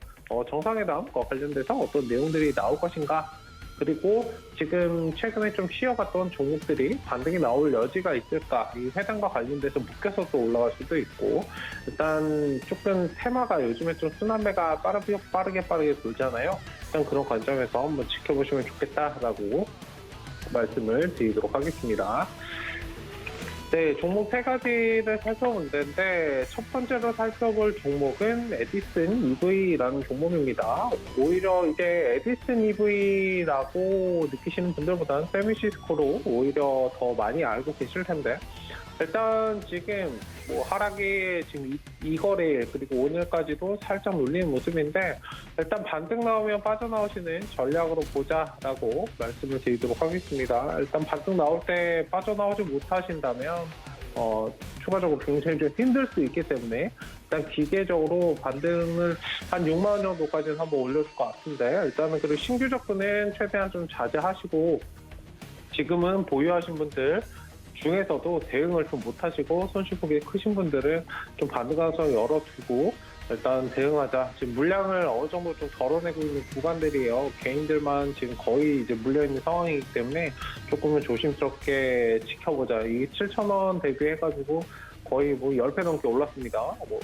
정상회담과 관련돼서 어떤 내용들이 나올 것인가, 그리고 지금 최근에 좀 쉬어갔던 종목들이 반등이 나올 여지가 있을까, 이 회담과 관련돼서 묶여서 또 올라갈 수도 있고, 일단 조금 테마가 요즘에 좀 순환매가 빠르게 돌잖아요. 일단 그런 관점에서 한번 지켜보시면 좋겠다라고 말씀을 드리도록 하겠습니다. 네, 종목 세 가지를 살펴볼 텐데, 첫 번째로 살펴볼 종목은 에디슨 EV라는 종목입니다. 오히려 이제 에디슨 EV라고 느끼시는 분들보다는 세미시스코로 오히려 더 많이 알고 계실 텐데, 일단 지금 뭐 하락이 지금 이 거래일 그리고 오늘까지도 살짝 눌리는 모습인데, 일단 반등 나오면 빠져나오시는 전략으로 보자라고 말씀을 드리도록 하겠습니다. 일단 반등 나올 때 빠져나오지 못하신다면 추가적으로 굉장히 좀 힘들 수 있기 때문에 일단 기계적으로 반등을 한 6만 원 정도까지는 한번 올려줄 것 같은데, 일단은 그리고 신규 접근은 최대한 좀 자제하시고, 지금은 보유하신 분들 중에서도 대응을 좀 못하시고 손실폭이 크신 분들은 좀 반등 가능성 열어두고 일단 대응하자. 지금 물량을 어느 정도 좀 덜어내고 있는 구간들이에요. 개인들만 지금 거의 이제 물려있는 상황이기 때문에 조금은 조심스럽게 지켜보자. 이게 7,000원 대비해가지고 거의 뭐 10배 넘게 올랐습니다. 뭐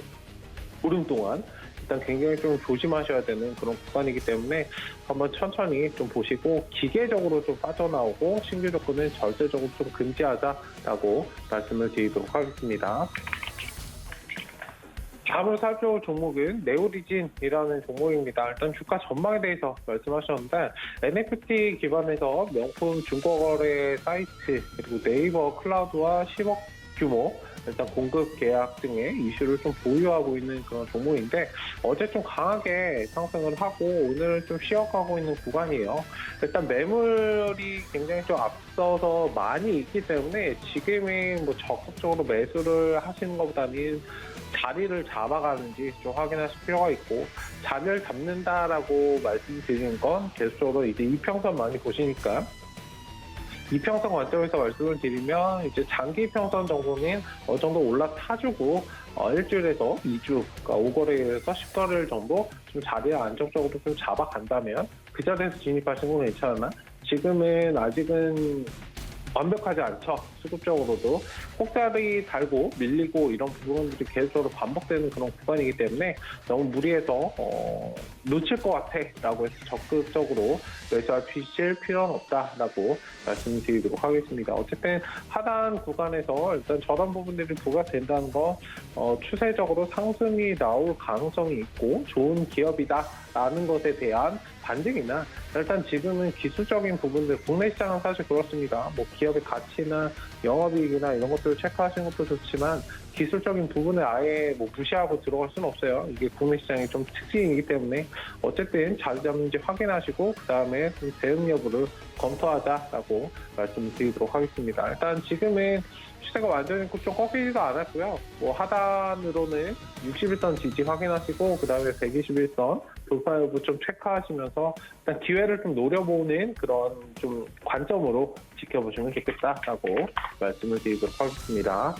보름 동안. 일단 굉장히 좀 조심하셔야 되는 그런 구간이기 때문에 한번 천천히 좀 보시고, 기계적으로 좀 빠져나오고 신규 조건은 절대적으로 좀 금지하자라고 말씀을 드리도록 하겠습니다. 다음으로 살펴볼 종목은 네오리진이라는 종목입니다. 일단 주가 전망에 대해서 말씀하셨는데, NFT 기반에서 명품 중고거래 사이트 그리고 네이버 클라우드와 10억 규모 일단 공급 계약 등의 이슈를 좀 보유하고 있는 그런 종목인데 어제 좀 강하게 상승을 하고 오늘 좀 쉬어가고 있는 구간이에요. 일단 매물이 굉장히 좀 앞서서 많이 있기 때문에 지금은 뭐 적극적으로 매수를 하시는 것보다는 자리를 잡아가는지 좀 확인하실 필요가 있고, 자리를 잡는다라고 말씀드리는 건 계속적으로 이제 이평선 많이 보시니까 이평선 관점에서 말씀을 드리면 이제 장기 평선 정도는 어느 정도 올라타주고 일주일에서 2주, 그러니까 5거래일에서 10거래일 정도 좀 자리를 안정적으로 좀 잡아간다면 그 자리에서 진입하시는 건 괜찮으나 지금은 아직은 완벽하지 않죠. 수급적으로도 꼭다리 달고 밀리고 이런 부분들이 계속적으로 반복되는 그런 구간이기 때문에 너무 무리해서 놓칠 것 같아 라고 해서 적극적으로 매수하실 필요는 없다라고 말씀드리도록 하겠습니다. 어쨌든 하단 구간에서 일단 저런 부분들이 부각된다는 건 추세적으로 상승이 나올 가능성이 있고 좋은 기업이다라는 것에 대한 반등이나 일단 지금은 기술적인 부분들, 국내 시장은 사실 그렇습니다. 뭐 기업의 가치나 영업이익이나 이런 것들을 체크하시는 것도 좋지만 기술적인 부분을 아예 뭐 무시하고 들어갈 수는 없어요. 이게 국내 시장의 좀 특징이기 때문에 어쨌든 자리 잡는지 확인하시고 그 다음에 대응 여부를 검토하자라고 말씀드리도록 하겠습니다. 일단 지금은 추세가 완전히 좀 꺾이지도 않았고요. 뭐 하단으로는 61선 지지 확인하시고 그 다음에 121선 돌파 여부 좀 체크하시면서 일단 기회를 좀 노려보는 그런 좀 관점으로 지켜보시면 좋겠다라고 말씀을 드리도록 하겠습니다.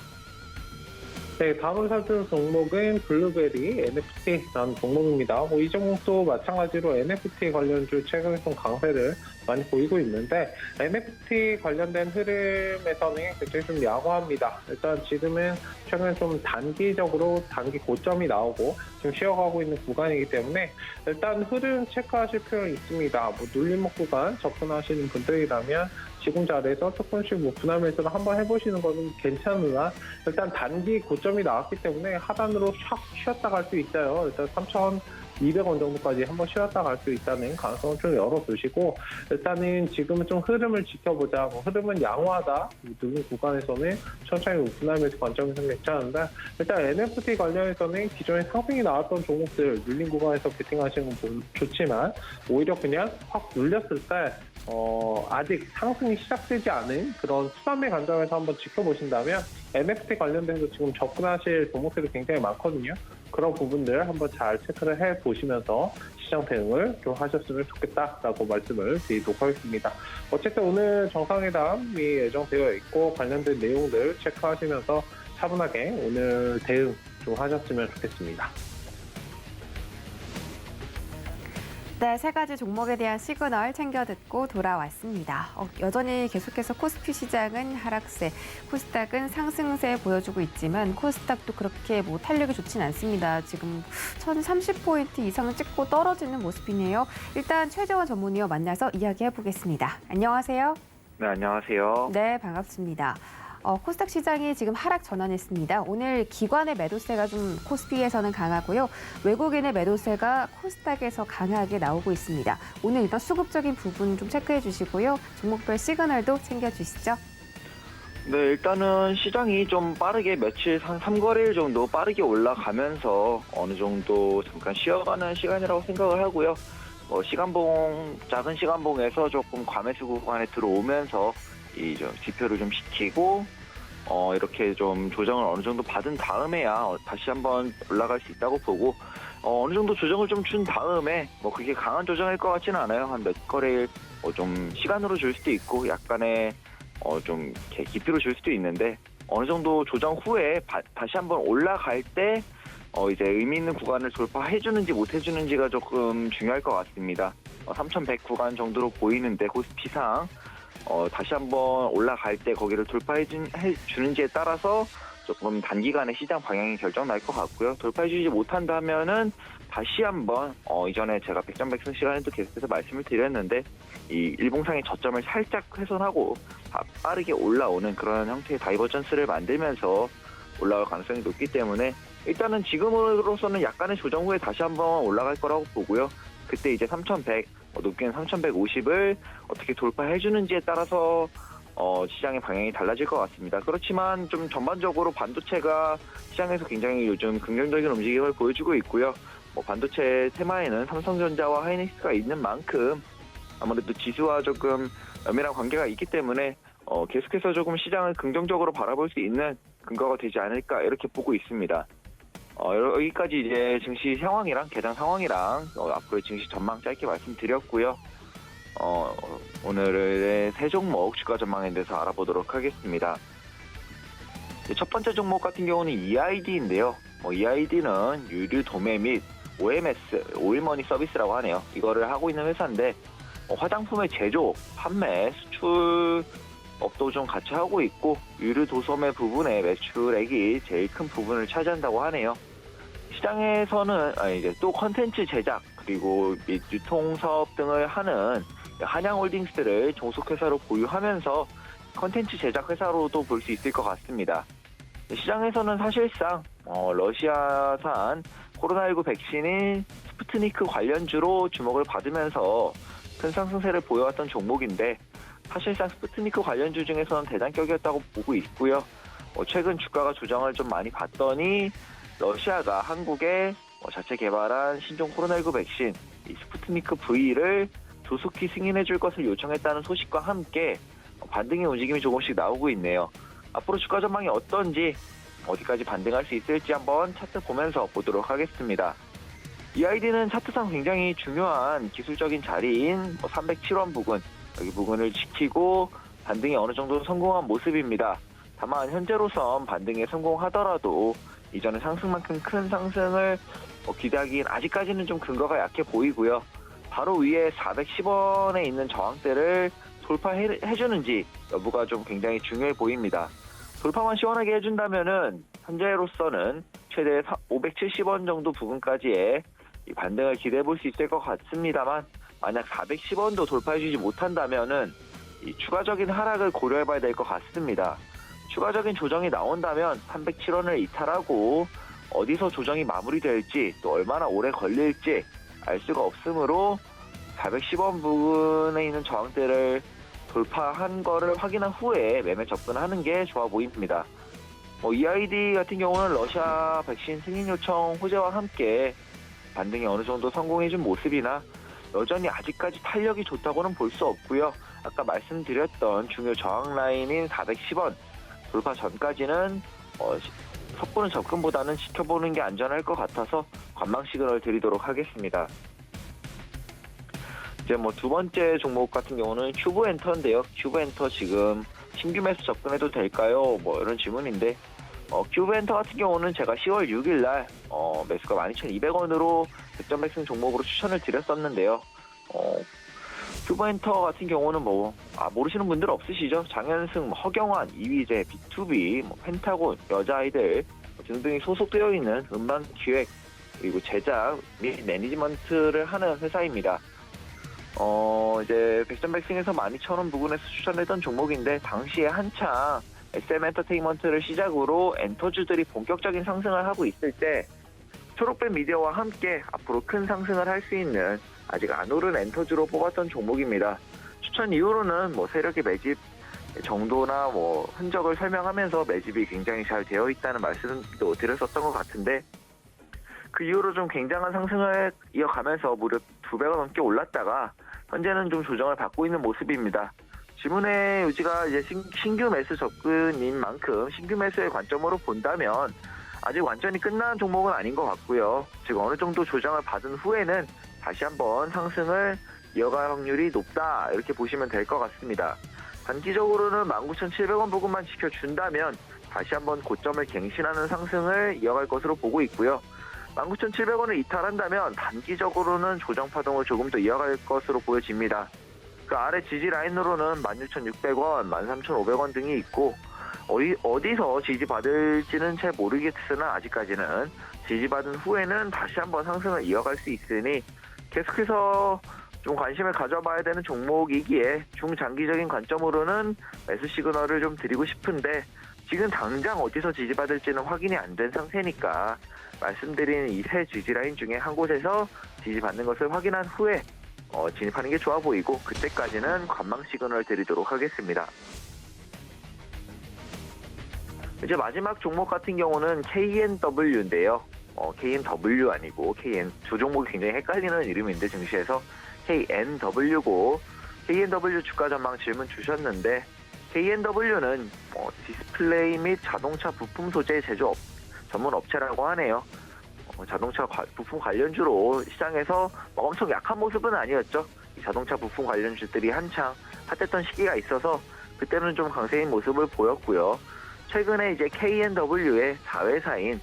네, 다음으로 살펴볼 종목은 블루베리 NFT라는 종목입니다. 이 종목도 마찬가지로 NFT 관련주 최근에 좀 강세를 많이 보이고 있는데 NFT 관련된 흐름에서는 굉장히 좀 양호합니다. 일단 지금은 최근에 좀 단기적으로 단기 고점이 나오고 좀 쉬어가고 있는 구간이기 때문에 일단 흐름 체크하실 필요는 있습니다. 눌림목 구간 접근하시는 분들이라면 지금 자리에서 조금씩 분할 매수를 한번 해보시는 것은 괜찮으나 일단 단기 고점이 나왔기 때문에 하단으로 샥 쉬었다 갈 수 있어요. 일단 3,200원 정도까지 한번 쉬었다 갈 수 있다는 가능성을 좀 열어두시고 일단은 지금은 좀 흐름을 지켜보자. 흐름은 양호하다. 누른 구간에서는 천천히 분할 매수 관점에서는 괜찮은데 일단 NFT 관련해서는 기존에 상승이 나왔던 종목들 눌린 구간에서 베팅하시는 건 좋지만 오히려 그냥 확 눌렸을 때 아직 상승이 시작되지 않은 그런 수단매 관점에서 한번 지켜보신다면 NFT 관련돼서 지금 접근하실 종목들이 굉장히 많거든요. 그런 부분들 한번 잘 체크를 해보시면서 시장 대응을 좀 하셨으면 좋겠다라고 말씀을 드리도록 하겠습니다. 어쨌든 오늘 정상회담이 예정되어 있고 관련된 내용들 체크하시면서 차분하게 오늘 대응 좀 하셨으면 좋겠습니다. 네, 세 가지 종목에 대한 시그널 챙겨 듣고 돌아왔습니다. 여전히 계속해서 코스피 시장은 하락세, 코스닥은 상승세 보여주고 있지만 코스닥도 그렇게 뭐 탄력이 좋진 않습니다. 지금 1030포인트 이상 찍고 떨어지는 모습이네요. 일단 최재원 전문위원 만나서 이야기해 보겠습니다. 안녕하세요. 네, 안녕하세요. 네, 반갑습니다. 코스닥 시장이 지금 하락 전환했습니다. 오늘 기관의 매도세가 좀 코스피에서는 강하고요. 외국인의 매도세가 코스닥에서 강하게 나오고 있습니다. 오늘 일단 수급적인 부분 좀 체크해 주시고요. 종목별 시그널도 챙겨 주시죠. 네, 일단은 시장이 좀 빠르게 며칠, 한 3거래일 정도 빠르게 올라가면서 어느 정도 잠깐 쉬어가는 시간이라고 생각을 하고요. 작은 시간봉에서 조금 과매수 구간에 들어오면서 이 지표를 좀 시키고 이렇게 좀 조정을 어느 정도 받은 다음에야 다시 한번 올라갈 수 있다고 보고 어느 정도 조정을 좀 준 다음에 그게 강한 조정일 것 같지는 않아요. 한 몇 거래일 좀 시간으로 줄 수도 있고 약간의 좀 깊이로 줄 수도 있는데 어느 정도 조정 후에 다시 한번 올라갈 때 이제 의미 있는 구간을 돌파해주는지 못해주는지가 조금 중요할 것 같습니다. 3,100 구간 정도로 보이는데 코스피상 다시 한번 올라갈 때 거기를 돌파해주는지에 따라서 조금 단기간에 시장 방향이 결정날 것 같고요. 돌파해주지 못한다면은 다시 한번 이전에 제가 백전백승 시간에도 계속해서 말씀을 드렸는데 이 일봉상의 저점을 살짝 훼손하고 빠르게 올라오는 그런 형태의 다이버전스를 만들면서 올라갈 가능성이 높기 때문에 일단은 지금으로서는 약간의 조정 후에 다시 한번 올라갈 거라고 보고요. 그때 이제 3,100 높게는 3,150을 어떻게 돌파해주는지에 따라서 시장의 방향이 달라질 것 같습니다. 그렇지만 좀 전반적으로 반도체가 시장에서 굉장히 요즘 긍정적인 움직임을 보여주고 있고요. 반도체 테마에는 삼성전자와 하이닉스가 있는 만큼 아무래도 지수와 조금 엄밀한 관계가 있기 때문에 계속해서 조금 시장을 긍정적으로 바라볼 수 있는 근거가 되지 않을까 이렇게 보고 있습니다. 여기까지 이제 증시 상황이랑 개장 상황이랑 앞으로의 증시 전망 짧게 말씀드렸고요. 오늘의 세 종목 주가 전망에 대해서 알아보도록 하겠습니다. 첫 번째 종목 같은 경우는 EID인데요. EID는 유류 도매 및 OMS, 오일머니 서비스라고 하네요. 이거를 하고 있는 회사인데 화장품의 제조, 판매, 수출 업도 좀 같이 하고 있고 유류 도소매 부분의 매출액이 제일 큰 부분을 차지한다고 하네요. 시장에서는 이제 또 컨텐츠 제작 그리고 및 유통 사업 등을 하는 한양홀딩스를 종속회사로 보유하면서 컨텐츠 제작 회사로도 볼 수 있을 것 같습니다. 시장에서는 사실상 러시아산 코로나19 백신인 스푸트니크 관련주로 주목을 받으면서 큰 상승세를 보여왔던 종목인데 사실상 스푸트니크 관련주 중에서는 대단격이었다고 보고 있고요. 최근 주가가 조정을 좀 많이 받더니 러시아가 한국에 자체 개발한 신종 코로나19 백신 이 스푸트니크 V를 조속히 승인해 줄 것을 요청했다는 소식과 함께 반등의 움직임이 조금씩 나오고 있네요. 앞으로 주가 전망이 어떤지 어디까지 반등할 수 있을지 한번 차트 보면서 보도록 하겠습니다. EID는 차트상 굉장히 중요한 기술적인 자리인 307원 부근 여기 부근을 지키고 반등에 어느 정도 성공한 모습입니다. 다만 현재로선 반등에 성공하더라도 이전의 상승만큼 큰 상승을 기대하기엔 아직까지는 좀 근거가 약해 보이고요. 바로 위에 410원에 있는 저항대를 돌파해주는지 여부가 좀 굉장히 중요해 보입니다. 돌파만 시원하게 해준다면은 현재로서는 최대 570원 정도 부근까지의 이 반등을 기대해 볼 수 있을 것 같습니다만 만약 410원도 돌파해주지 못한다면은 이 추가적인 하락을 고려해 봐야 될 것 같습니다. 추가적인 조정이 나온다면 307원을 이탈하고 어디서 조정이 마무리될지 또 얼마나 오래 걸릴지 알 수가 없으므로 410원 부근에 있는 저항대를 돌파한 거를 확인한 후에 매매 접근하는 게 좋아 보입니다. EID 같은 경우는 러시아 백신 승인 요청 호재와 함께 반등에 어느 정도 성공해준 모습이나 여전히 아직까지 탄력이 좋다고는 볼 수 없고요. 아까 말씀드렸던 중요 저항 라인인 410원 돌파 전까지는 섣부른 접근보다는 지켜보는 게 안전할 것 같아서 관망 시그널을 드리도록 하겠습니다. 이제 두 번째 종목 같은 경우는 큐브엔터인데요. 큐브엔터 지금 신규 매수 접근해도 될까요? 이런 질문인데 큐브엔터 같은 경우는 제가 10월 6일 날 매수가 12,200원으로 백전 백승 종목으로 추천을 드렸었는데요. 큐브엔터 같은 경우는 모르시는 분들 없으시죠? 장현승, 허경환, 이휘재, B2B, 펜타곤, 여자아이들 등등이 소속되어 있는 음반 기획 그리고 제작 및 매니지먼트를 하는 회사입니다. 이제 백전백승에서 12,000원 부근에서 추천했던 종목인데 당시에 한창 SM 엔터테인먼트를 시작으로 엔터주들이 본격적인 상승을 하고 있을 때 초록빛 미디어와 함께 앞으로 큰 상승을 할 수 있는 아직 안 오른 엔터주로 뽑았던 종목입니다. 추천 이후로는 세력의 매집 정도나 흔적을 설명하면서 매집이 굉장히 잘 되어 있다는 말씀도 드렸었던 것 같은데 그 이후로 좀 굉장한 상승을 이어가면서 무려 2배가 넘게 올랐다가 현재는 좀 조정을 받고 있는 모습입니다. 지문의 유지가 이제 신규 매수 접근인 만큼 신규 매수의 관점으로 본다면 아직 완전히 끝난 종목은 아닌 것 같고요. 즉 어느 정도 조정을 받은 후에는 다시 한번 상승을 이어갈 확률이 높다 이렇게 보시면 될 것 같습니다. 단기적으로는 19,700원 부근만 지켜준다면 다시 한번 고점을 갱신하는 상승을 이어갈 것으로 보고 있고요. 19,700원을 이탈한다면 단기적으로는 조정 파동을 조금 더 이어갈 것으로 보여집니다. 그 아래 지지 라인으로는 16,600원, 13,500원 등이 있고 어디서 지지받을지는 잘 모르겠으나 아직까지는 지지받은 후에는 다시 한번 상승을 이어갈 수 있으니 계속해서 좀 관심을 가져봐야 되는 종목이기에 중장기적인 관점으로는 매수 시그널을 좀 드리고 싶은데 지금 당장 어디서 지지받을지는 확인이 안 된 상태니까 말씀드린 이 세 지지라인 중에 한 곳에서 지지받는 것을 확인한 후에 진입하는 게 좋아 보이고 그때까지는 관망 시그널을 드리도록 하겠습니다. 이제 마지막 종목 같은 경우는 KNW인데요. KNW 아니고 두 종목이 굉장히 헷갈리는 이름인데 증시에서 KNW고 KNW 주가 전망 질문 주셨는데 KNW는 디스플레이 및 자동차 부품 소재 제조업 전문 업체라고 하네요. 자동차 부품 관련주로 시장에서 엄청 약한 모습은 아니었죠. 이 자동차 부품 관련주들이 한창 핫했던 시기가 있어서 그때는 좀 강세인 모습을 보였고요. 최근에 이제 KNW의 자회사인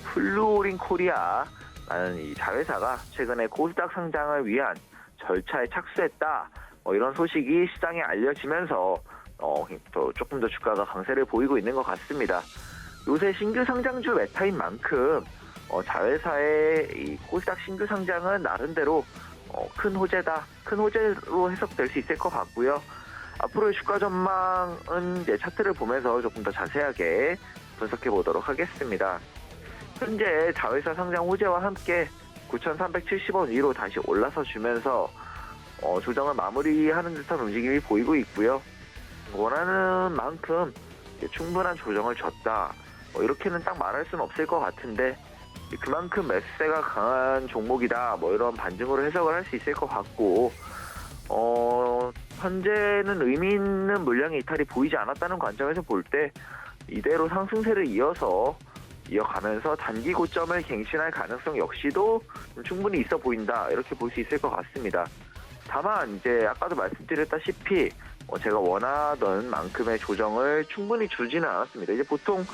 플루오린 코리아라는 이 자회사가 최근에 코스닥 상장을 위한 절차에 착수했다. 이런 소식이 시장에 알려지면서 조금 더 주가가 강세를 보이고 있는 것 같습니다. 요새 신규 상장주 메타인 만큼 자회사의 이 코스닥 신규 상장은 나름대로 큰 호재로 해석될 수 있을 것 같고요. 앞으로의 주가 전망은 이제 차트를 보면서 조금 더 자세하게 분석해 보도록 하겠습니다. 현재 자회사 상장 호재와 함께 9,370원 위로 다시 올라서 주면서 조정을 마무리하는 듯한 움직임이 보이고 있고요. 원하는 만큼 충분한 조정을 줬다. 이렇게는 딱 말할 수는 없을 것 같은데 그만큼 매수세가 강한 종목이다. 이런 반증으로 해석을 할 수 있을 것 같고 현재는 의미 있는 물량의 이탈이 보이지 않았다는 관점에서 볼 때 이대로 상승세를 이어가면서 단기 고점을 갱신할 가능성 역시도 충분히 있어 보인다. 이렇게 볼 수 있을 것 같습니다. 다만 이제 아까도 말씀드렸다시피 제가 원하던 만큼의 조정을 충분히 주지는 않았습니다. 이제 보통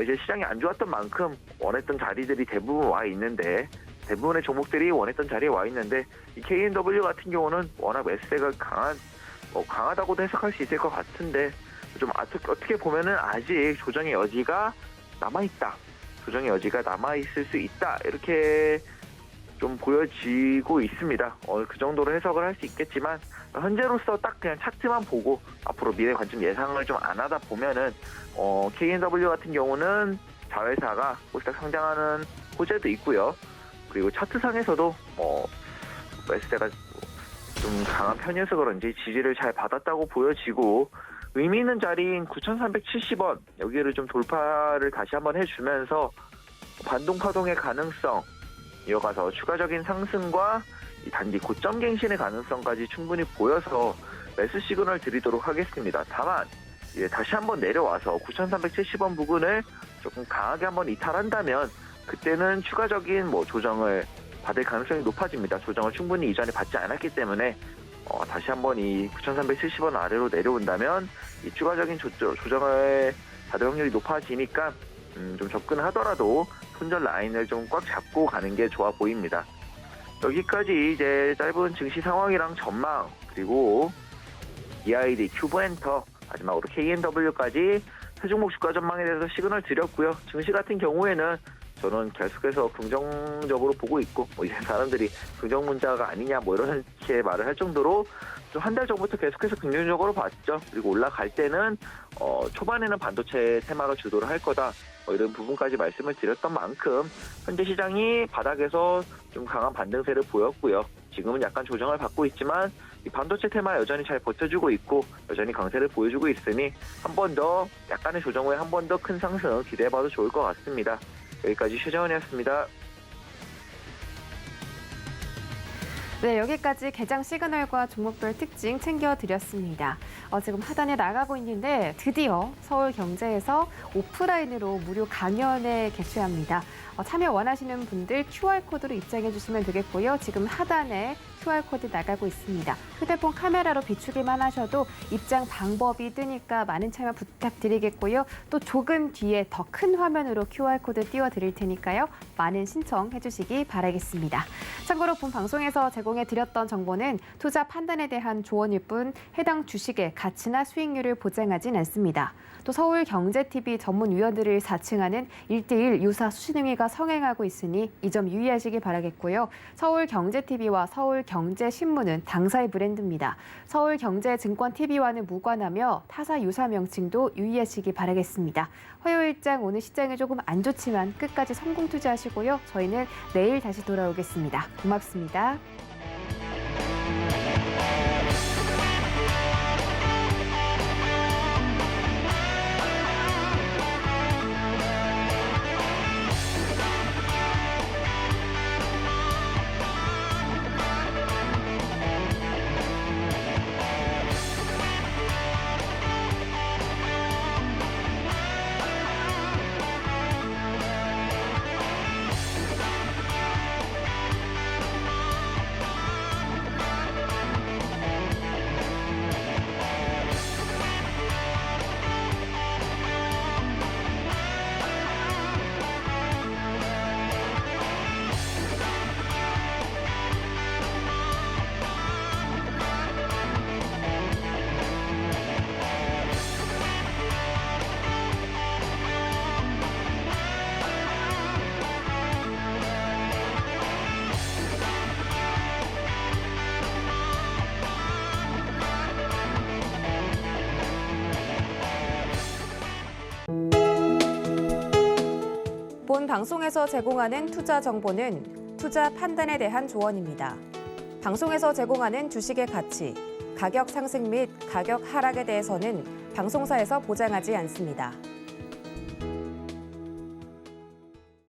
이제 시장이 안 좋았던 만큼 원했던 자리들이 대부분의 종목들이 원했던 자리에 와 있는데 이 KNW 같은 경우는 워낙 매수세가 강하다고도 해석할 수 있을 것 같은데 좀 어떻게 보면은 아직 조정의 여지가 남아있다. 조정의 여지가 남아있을 수 있다. 이렇게 좀 보여지고 있습니다. 그 정도로 해석을 할 수 있겠지만 현재로서 딱 그냥 차트만 보고 앞으로 미래 관점 예상을 좀 안 하다 보면은 KNW 같은 경우는 자회사가 코스닥 상장하는 호재도 있고요. 그리고 차트상에서도 매수세가 좀 강한 편이어서 그런지 지지를 잘 받았다고 보여지고 의미 있는 자리인 9,370원 여기를 좀 돌파를 다시 한번 해주면서 반동 파동의 가능성 이어가서 추가적인 상승과 이 단기 고점 갱신의 가능성까지 충분히 보여서 매수 시그널 드리도록 하겠습니다. 다만 다시 한번 내려와서 9,370원 부근을 조금 강하게 한번 이탈한다면 그때는 추가적인 조정을 받을 가능성이 높아집니다. 조정을 충분히 이전에 받지 않았기 때문에 다시 한번 이 9,370원 아래로 내려온다면 이 추가적인 조정을 받을 확률이 높아지니까 좀 접근하더라도 손절 라인을 좀 꽉 잡고 가는 게 좋아 보입니다. 여기까지 이제 짧은 증시 상황이랑 전망 그리고 EID, 큐브엔터 마지막으로 KNW까지 세 종목 주가 전망에 대해서 시그널 드렸고요. 증시 같은 경우에는 저는 계속해서 긍정적으로 보고 있고 이제 사람들이 긍정 문자가 아니냐 이렇게 말을 할 정도로 좀 한 달 전부터 계속해서 긍정적으로 봤죠. 그리고 올라갈 때는 초반에는 반도체 테마가 주도를 할 거다 이런 부분까지 말씀을 드렸던 만큼 현재 시장이 바닥에서 좀 강한 반등세를 보였고요. 지금은 약간 조정을 받고 있지만 이 반도체 테마 여전히 잘 버텨주고 있고 여전히 강세를 보여주고 있으니 한 번 더 약간의 조정 후에 한 번 더 큰 상승 기대해봐도 좋을 것 같습니다. 여기까지 최재원이었습니다. 네, 여기까지 개장 시그널과 종목별 특징 챙겨드렸습니다. 지금 하단에 나가고 있는데 드디어 서울경제에서 오프라인으로 무료 강연을 개최합니다. 참여 원하시는 분들 QR코드로 입장해 주시면 되겠고요. 지금 하단에 QR코드 나가고 있습니다. 휴대폰 카메라로 비추기만 하셔도 입장 방법이 뜨니까 많은 참여 부탁드리겠고요. 또 조금 뒤에 더 큰 화면으로 QR코드 띄워드릴 테니까요. 많은 신청해 주시기 바라겠습니다. 참고로 본 방송에서 제공해 드렸던 정보는 투자 판단에 대한 조언일 뿐 해당 주식의 가치나 수익률을 보장하진 않습니다. 또 서울경제TV 전문위원들을 사칭하는 1:1 유사 수신행위가 성행하고 있으니 이 점 유의하시기 바라겠고요. 서울경제TV와 서울경제신문은 당사의 브랜드입니다. 서울경제증권TV와는 무관하며 타사 유사 명칭도 유의하시기 바라겠습니다. 화요일장 오늘 시장이 조금 안 좋지만 끝까지 성공 투자하시고요. 저희는 내일 다시 돌아오겠습니다. 고맙습니다. 본 방송에서 제공하는 투자 정보는 투자 판단에 대한 조언입니다. 방송에서 제공하는 주식의 가치, 가격 상승 및 가격 하락에 대해서는 방송사에서 보장하지 않습니다.